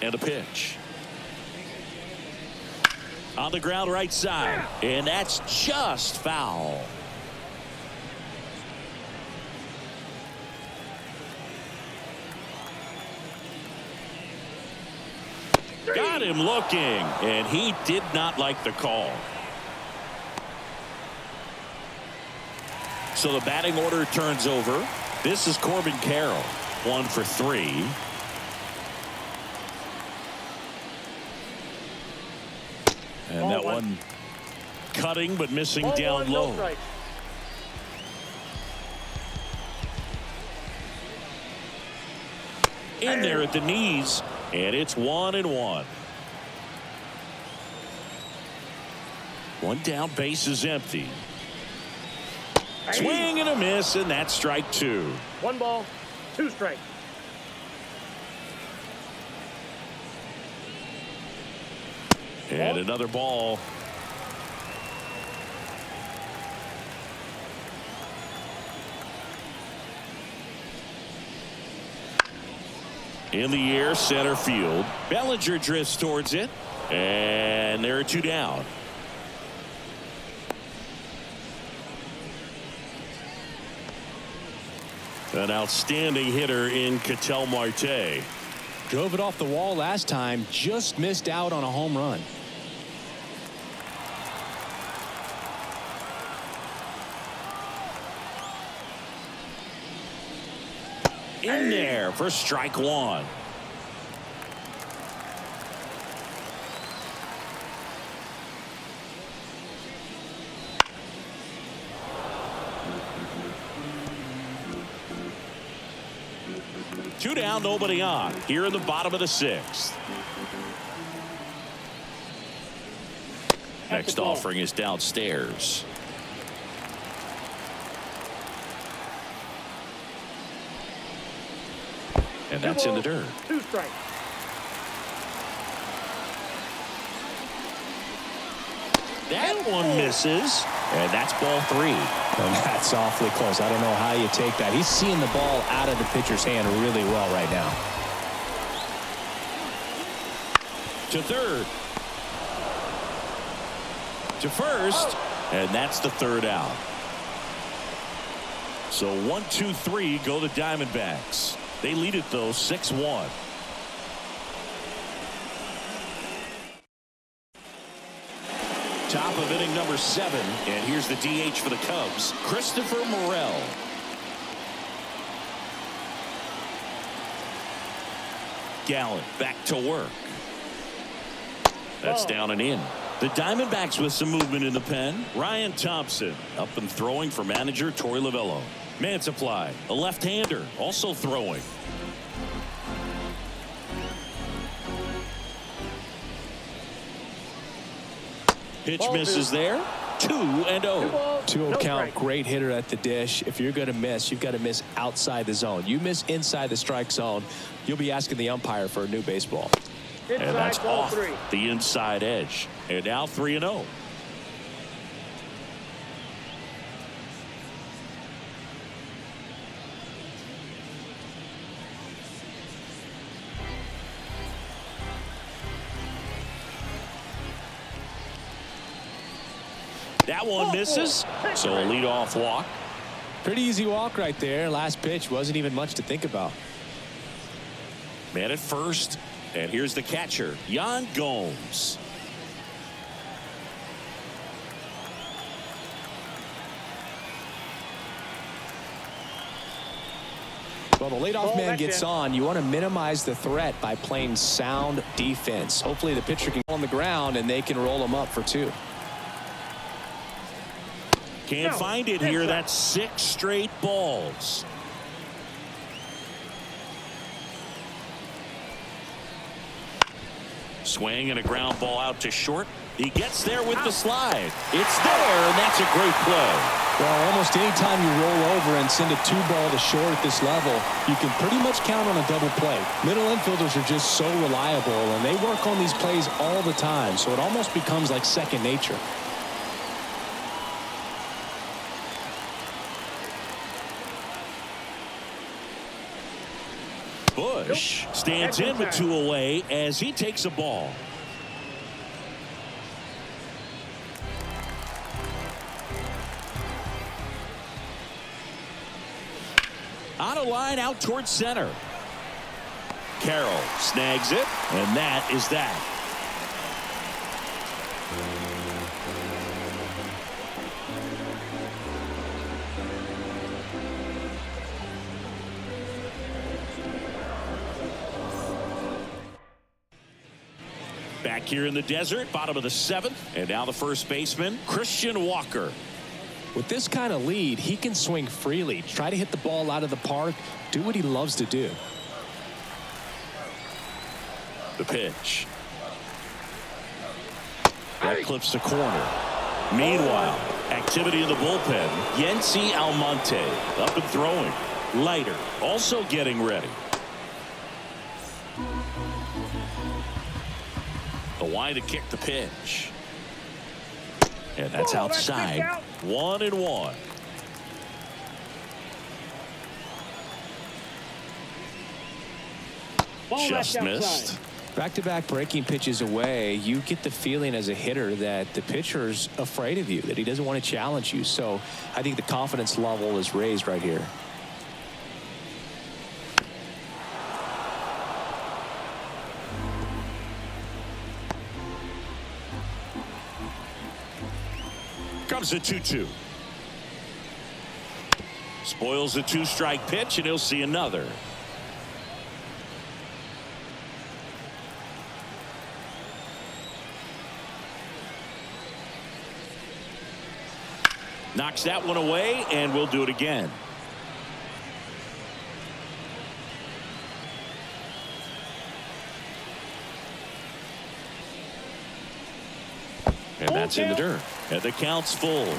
And a pitch. On the ground right side. And that's just foul. Got him looking, and he did not like the call. So the batting order turns over. This is Corbin Carroll, 1 for 3. And that one cutting but missing down low. In there at the knees, and it's 1-1. One down, base is empty. Swing and a miss, and that's strike 2. 1 ball, 2 strikes. And another ball. In the air, center field. Bellinger drifts towards it. And there are 2 down. An outstanding hitter in Ketel Marte. Drove it off the wall last time. Just missed out on a home run. In there for strike 1. Two down, nobody on. Here in the bottom of the 6th. Next offering is downstairs. And that's in the dirt. 2 strikes. That one misses. And that's ball 3. And that's awfully close. I don't know how you take that. He's seeing the ball out of the pitcher's hand really well right now. To third. To first. And that's the 3rd out. So 1, 2, 3 go the Diamondbacks. They lead it though 6-1. Top of inning number 7, and here's the DH for the Cubs, Christopher Morel. Gallen back to work. That's down and in. The Diamondbacks with some movement in the pen. Ryan Thompson up and throwing for manager Torey Lovullo. Mantiply, a left-hander, also throwing. Pitch misses there. 2-0. 2-0 count. Great hitter at the dish. If you're going to miss, you've got to miss outside the zone. You miss inside the strike zone, you'll be asking the umpire for a new baseball. And that's off the inside edge. And now 3-0. That one misses. So a leadoff walk. Pretty easy walk right there. Last pitch wasn't even much to think about. Man at first. And here's the catcher, Yan Gomes. Well, the leadoff man gets on. You want to minimize the threat by playing sound defense. Hopefully the pitcher can go on the ground and they can roll him up for 2. Can't find it here. That's 6 straight balls. Swing and a ground ball out to short. He gets there with the slide. It's there, and that's a great play. Well, almost any time you roll over and send a 2-ball to short at this level, you can pretty much count on a double play. Middle infielders are just so reliable, and they work on these plays all the time, so it almost becomes like second nature. Bush stands in with 2 away as he takes a ball. On a line out towards center. Carroll snags it, and that is that. Back here in the desert, bottom of the 7th, and now the first baseman, Christian Walker. With this kind of lead, he can swing freely, try to hit the ball out of the park, do what he loves to do. The pitch. That clips the corner. Meanwhile, activity in the bullpen. Yency Almonte up and throwing. Leiter also getting ready. The wide to kick the pitch. And that's outside. 1-1. Just missed. Back-to-back breaking pitches away, you get the feeling as a hitter that the pitcher's afraid of you, that he doesn't want to challenge you. So I think the confidence level is raised right here. Comes a 2-2. Spoils the 2-strike pitch, and he'll see another. Knocks that one away, and we'll do it again. And that's in the dirt. And the count's full.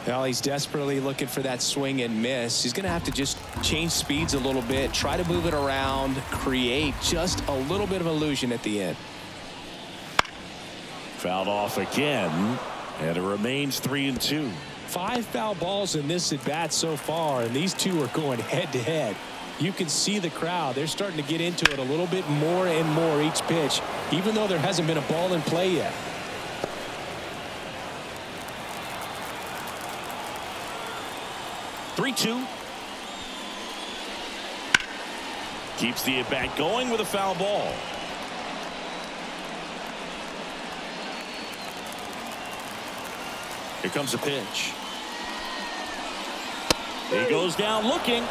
Well, he's desperately looking for that swing and miss. He's going to have to just change speeds a little bit, try to move it around, create just a little bit of illusion at the end. Fouled off again, and it remains 3-2. 5 foul balls in this at bat so far, and these two are going head to head. You can see the crowd. They're starting to get into it a little bit more and more each pitch, even though there hasn't been a ball in play yet. Keeps the at-bat going with a foul ball. Here comes a pitch. He goes down looking.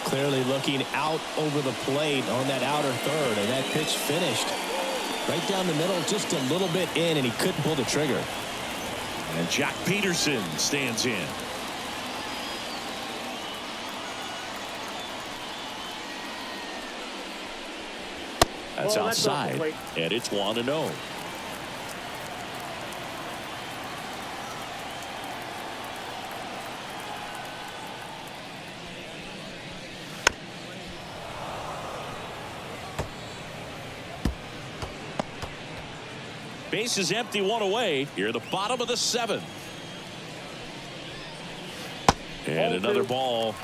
Clearly looking out over the plate on that outer third, and that pitch finished right down the middle, just a little bit in, and he couldn't pull the trigger. And Jack Peterson stands in. That's outside, and it's 1-0. Base is empty, 1 away. Here at the bottom of the 7th. And another ball.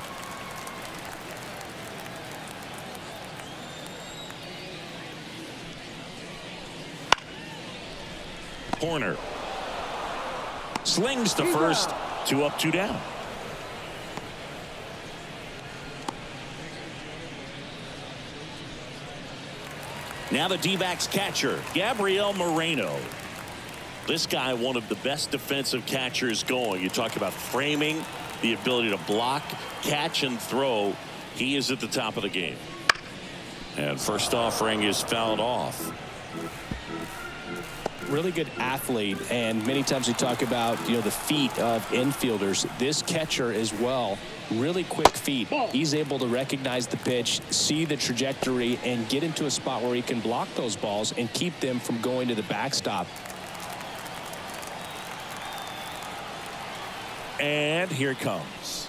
Corner. Slings to first. 2 up, 2 down. Now the D-backs catcher, Gabriel Moreno. This guy, one of the best defensive catchers going. You talk about framing, the ability to block, catch, and throw. He is at the top of the game. And first offering is fouled off. Really good athlete, and many times we talk about the feet of infielders. This catcher as well, really quick feet. He's able to recognize the pitch, see the trajectory, and get into a spot where he can block those balls and keep them from going to the backstop. And here it comes.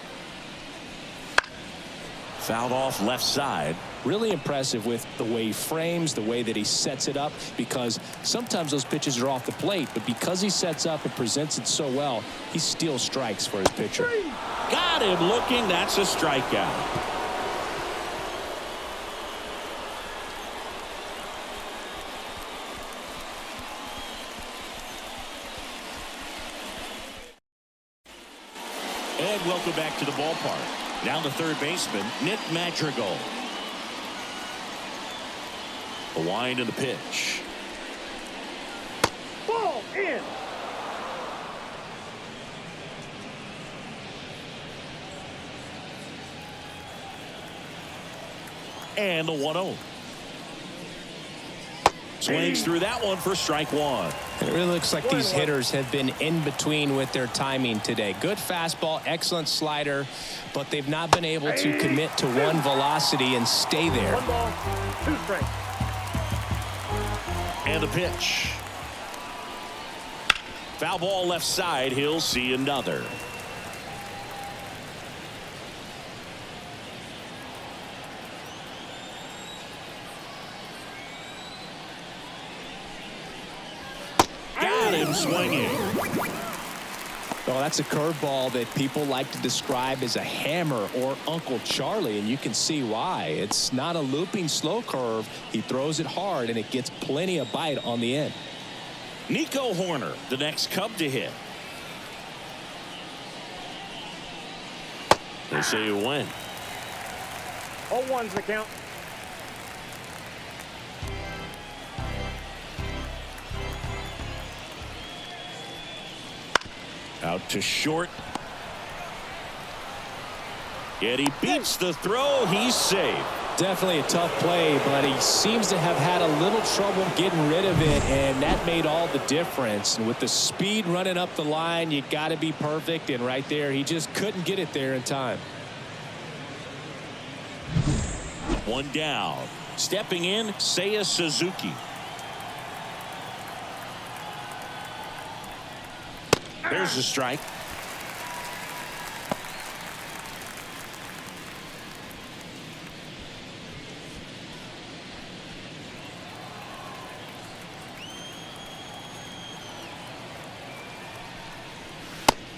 Fouled off left side. really impressive with the way he frames, the way that he sets it up, because sometimes those pitches are off the plate, but because he sets up and presents it so well, he steals strikes for his pitcher. Got him looking. That's a strikeout. And welcome back to the ballpark. Down to third baseman, Nick Madrigal. The wind and the pitch. Ball in. And the 1-0. Swings through that one for strike one. It really looks like these hitters have been in between with their timing today. Good fastball, excellent slider, but they've not been able to commit to one velocity and stay there. 1 ball, 2 strikes. And the pitch. Foul ball left side. He'll see another. Got him swinging. Well, that's a curveball that people like to describe as a hammer or Uncle Charlie, and you can see why. It's not a looping slow curve. He throws it hard, and it gets plenty of bite on the end. Nico Horner, the next Cub to hit. They say you win. 0-1's the count. Out to short. Yet he beats the throw. He's safe. Definitely a tough play, but he seems to have had a little trouble getting rid of it, and that made all the difference. And with the speed running up the line, you got to be perfect, and right there, he just couldn't get it there in time. One down. Stepping in, Seiya Suzuki. There's a strike.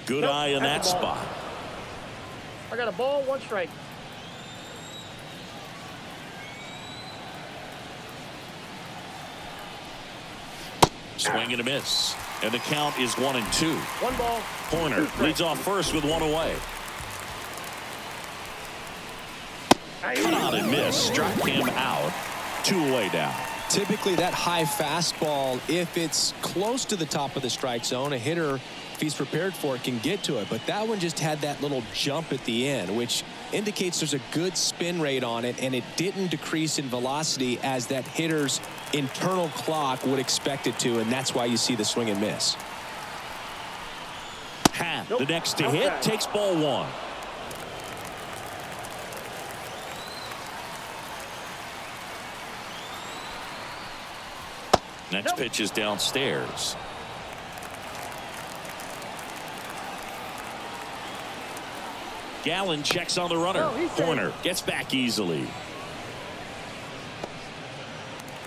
Good eye in that spot. I got a ball, 1 strike. Swing and a miss. And the count is 1-2. 1 ball. Horner leads off first with 1 away. Cut out and miss. Struck him out. 2 away now. Typically, that high fastball, if it's close to the top of the strike zone, a hitter, if he's prepared for it, can get to it. But that one just had that little jump at the end, which indicates there's a good spin rate on it, and it didn't decrease in velocity as that hitter's internal clock would expect it to, and that's why you see the swing and miss. Happ, the next to hit, takes ball 1. Next pitch is downstairs. Gallen checks on the runner. Horner gets back easily.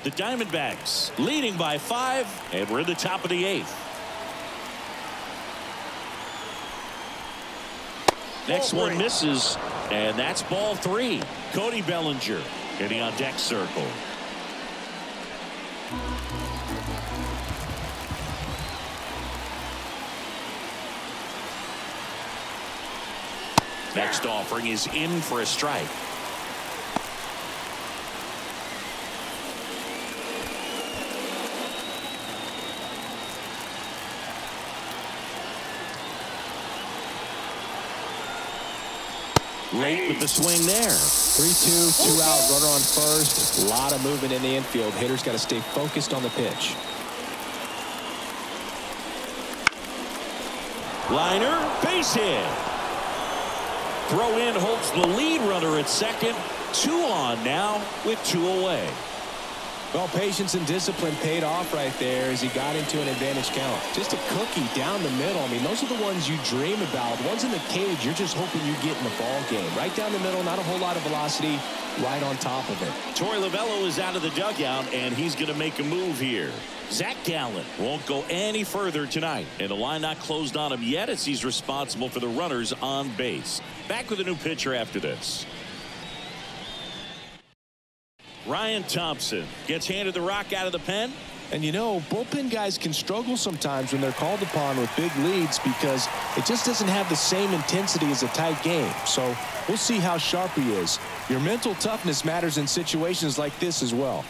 The Diamondbacks leading by 5, and we're in the top of the 8th. Next one misses, and that's ball 3. Cody Bellinger getting on deck circle. Next offering is in for a strike. Late with the swing there. 3-2, 2 out, runner on first. A lot of movement in the infield. Hitters got to stay focused on the pitch. Liner, base hit. Throw in holds the lead runner at second. 2 on now with 2 away. Well, patience and discipline paid off right there as he got into an advantage count. Just a cookie down the middle. I mean, those are the ones you dream about. The ones in the cage, you're just hoping you get in the ball game. Right down the middle, not a whole lot of velocity, right on top of it. Torey Lovullo is out of the dugout, and he's going to make a move here. Zach Gallen won't go any further tonight, and the line not closed on him yet as he's responsible for the runners on base. Back with a new pitcher after this. Ryan Thompson gets handed the rock out of the pen. And you know, bullpen guys can struggle sometimes when they're called upon with big leads because it just doesn't have the same intensity as a tight game. So we'll see how sharp he is. Your mental toughness matters in situations like this as well.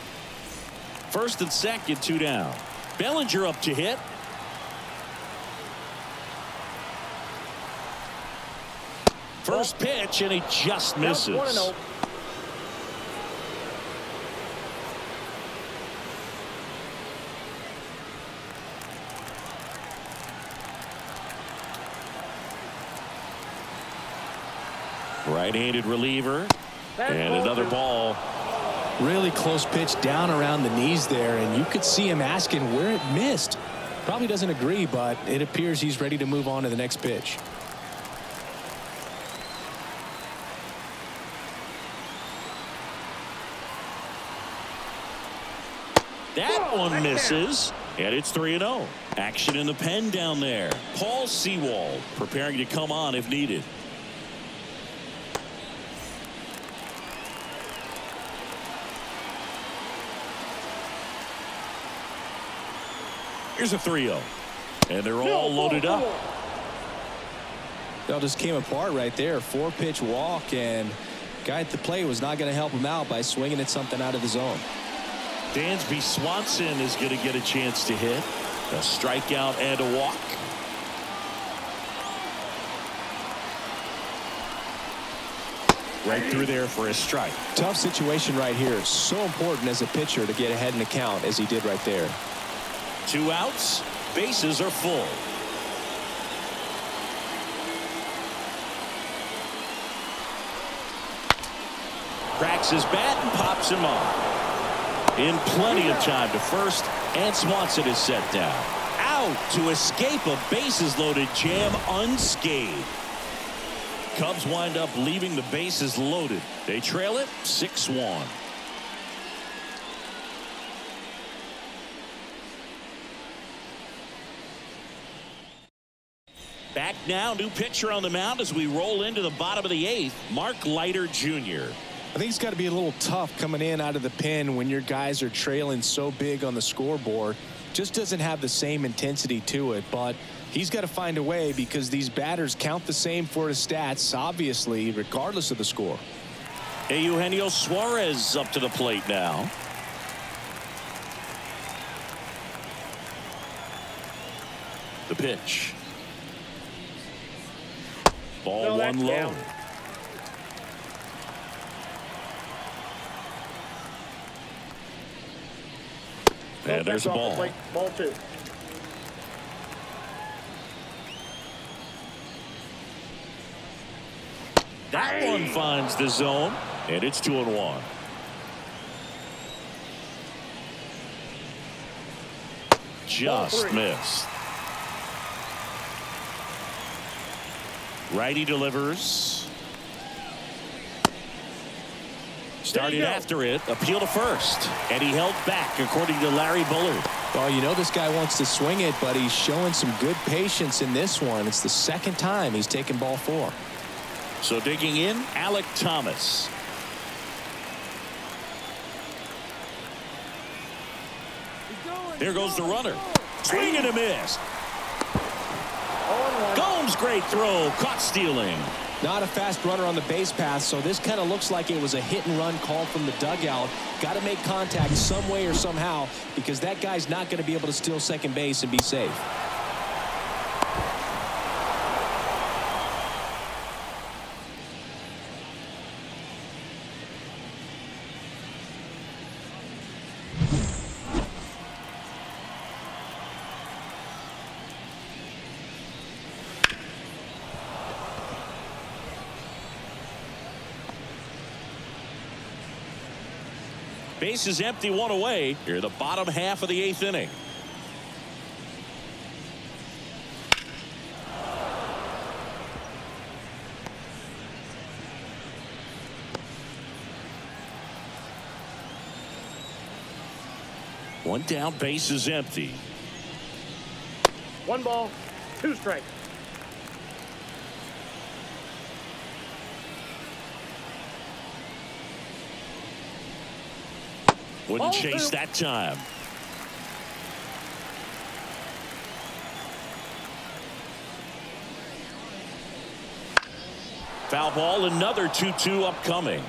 First and second, 2 down. Bellinger up to hit. First pitch, and he just misses. 1-0. Right-handed reliever. And another ball. Really close pitch down around the knees there, and you could see him asking where it missed. Probably doesn't agree, but it appears he's ready to move on to the next pitch. That one misses, and it's 3-0. Action in the pen down there. Paul Sewald preparing to come on if needed. Here's a 3-0. And they're all loaded up. That just came apart right there. 4-pitch walk, and guy at the plate was not going to help him out by swinging at something out of the zone. Dansby Swanson is going to get a chance to hit. A strikeout and a walk. Right through there for a strike. Tough situation right here. So important as a pitcher to get ahead in the count as he did right there. 2 outs. Bases are full. Cracks his bat and pops him off. In plenty of time to first, and Swanson is set down. Out to escape a bases loaded jam unscathed. Cubs wind up leaving the bases loaded. They trail it 6-1. Back now, new pitcher on the mound as we roll into the bottom of the 8th. Mark Leiter Jr. I think it's got to be a little tough coming in out of the pen when your guys are trailing so big on the scoreboard. Just doesn't have the same intensity to it, but he's got to find a way because these batters count the same for his stats, obviously, regardless of the score. Eugenio Suarez up to the plate now. The pitch. Ball one low. Down. And there's a ball. Ball 2. That one finds the zone, and it's 2-1. Just missed. Righty delivers. Started after it. Appeal to first. And he held back, according to Larry Bullard. Well, you know this guy wants to swing it, but he's showing some good patience in this one. It's the second time he's taken ball 4. So digging in, Alek Thomas. There goes the runner. Swing and a miss. Gomes, great throw. Caught stealing. Not a fast runner on the base path, so this kind of looks like it was a hit and run call from the dugout. Got to make contact some way or somehow because that guy's not going to be able to steal second base and be safe. Base is empty, one away. Here the bottom half of the 8th inning. One down, base is empty. 1 ball, 2 strikes. Wouldn't chase that time. Foul ball, another 2-2 upcoming.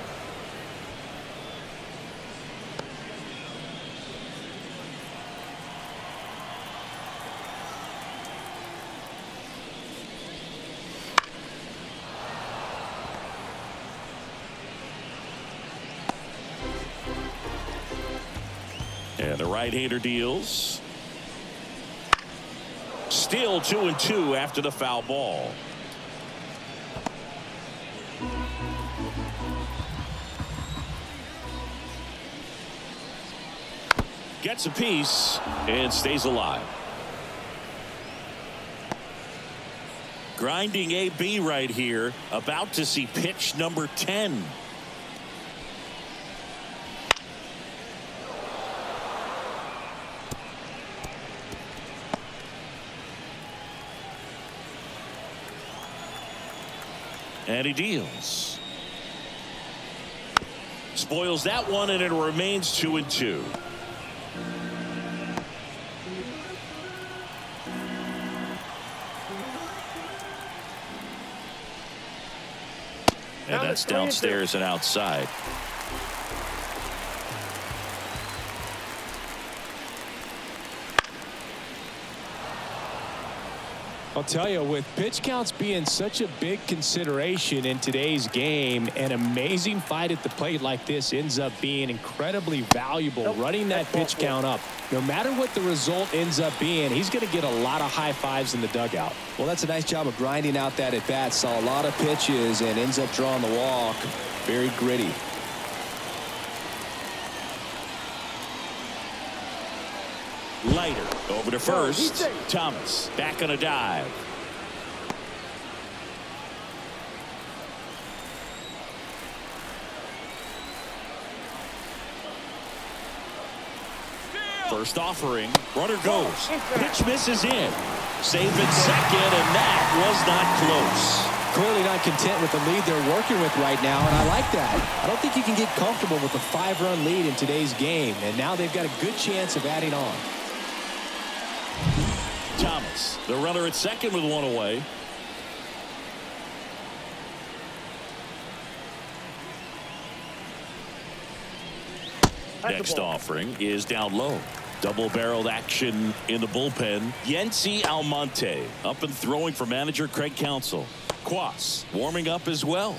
And the right-hander deals. Still 2-2 after the foul ball. Gets a piece and stays alive. Grinding AB right here. About to see pitch number 10. And he deals. Spoils that one, and it remains 2-2. And that's downstairs and outside. I'll tell you, with pitch counts being such a big consideration in today's game, an amazing fight at the plate like this ends up being incredibly valuable. Running that pitch count up, no matter what the result ends up being, he's going to get a lot of high fives in the dugout. Well, that's a nice job of grinding out that at bat. Saw a lot of pitches and ends up drawing the walk. Very gritty. Leiter over to first. Thomas back on a dive. First offering. Runner goes. Pitch misses in. Save at second, and that was not close. Clearly not content with the lead they're working with right now, and I like that. I don't think you can get comfortable with a 5-run lead in today's game, and now they've got a good chance of adding on. Thomas, the runner at second with one away. Next offering is down low. Double-barreled action in the bullpen. Yency Almonte up and throwing for manager Craig Counsell. Quas warming up as well.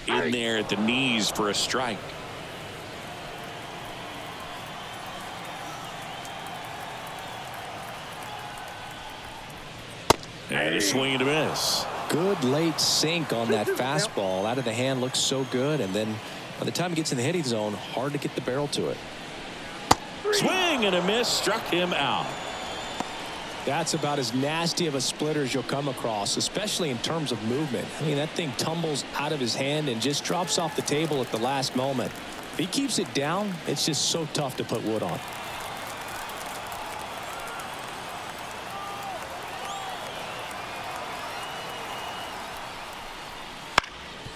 In there at the knees for a strike. And a swing and a miss. Good late sink on that fastball. Out of the hand, looks so good, and then by the time it gets in the hitting zone, hard to get the barrel to it. Swing and a miss, struck him out. That's about as nasty of a splitter as you'll come across, especially in terms of movement. I mean, that thing tumbles out of his hand and just drops off the table at the last moment. If he keeps it down, it's just so tough to put wood on.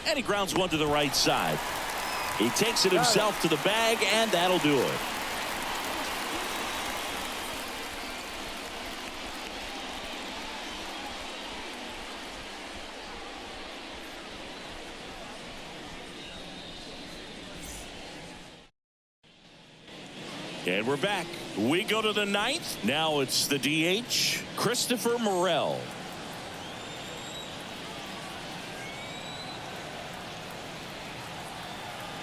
And he grounds one to the right side. He takes it himself to the bag, and that'll do it. And we're back. We go to the ninth. Now it's the DH, Christopher Morel.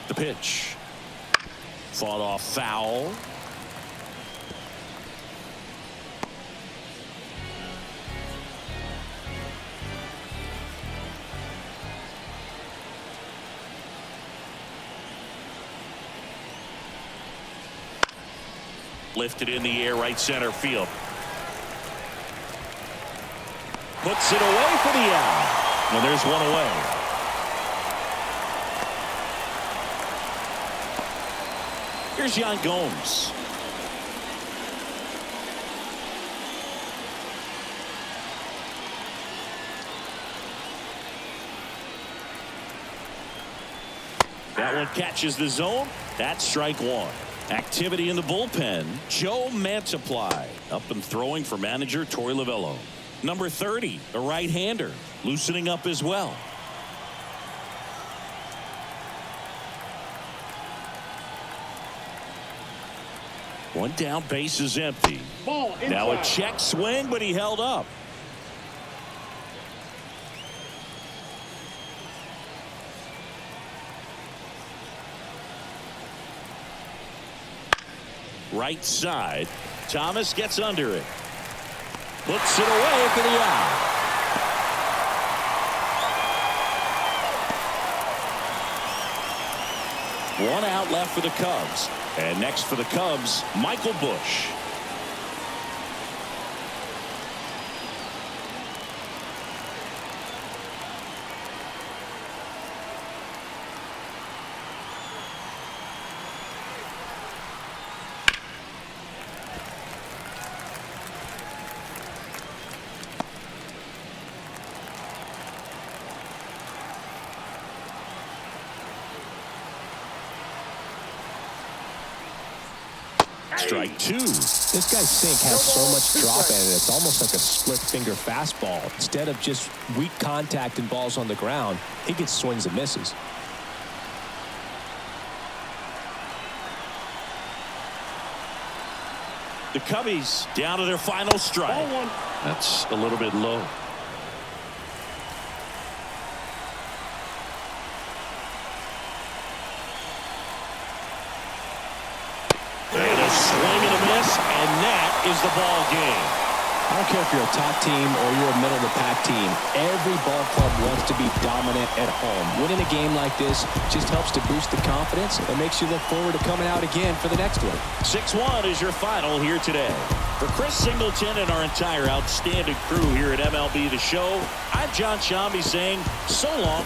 The pitch. Fought off foul. Lifted in the air, right center field. Puts it away for the out. And there's one away. Here's Yan Gomes. That one catches the zone. That's strike one. Activity in the bullpen. Joe Mantiply up and throwing for manager Torey Lovullo. Number 30, the right-hander, loosening up as well. One down, base is empty. Ball inside. Now a check swing, but he held up. Right side. Thomas gets under it. Puts it away for the out. One out left for the Cubs. And next for the Cubs, Michael Busch. Strike two. This guy's sink has so much drop in it. It's almost like a split finger fastball. Instead of just weak contact and balls on the ground, he gets swings and misses. The Cubbies down to their final strike. Ball one. That's a little bit low. Swing and a miss, and that is the ball game. I don't care if you're a top team or you're a middle-of-the-pack team. Every ball club wants to be dominant at home. Winning a game like this just helps to boost the confidence and makes you look forward to coming out again for the next one. 6-1 is your final here today. For Chris Singleton and our entire outstanding crew here at MLB The Show, I'm John Shambi saying so long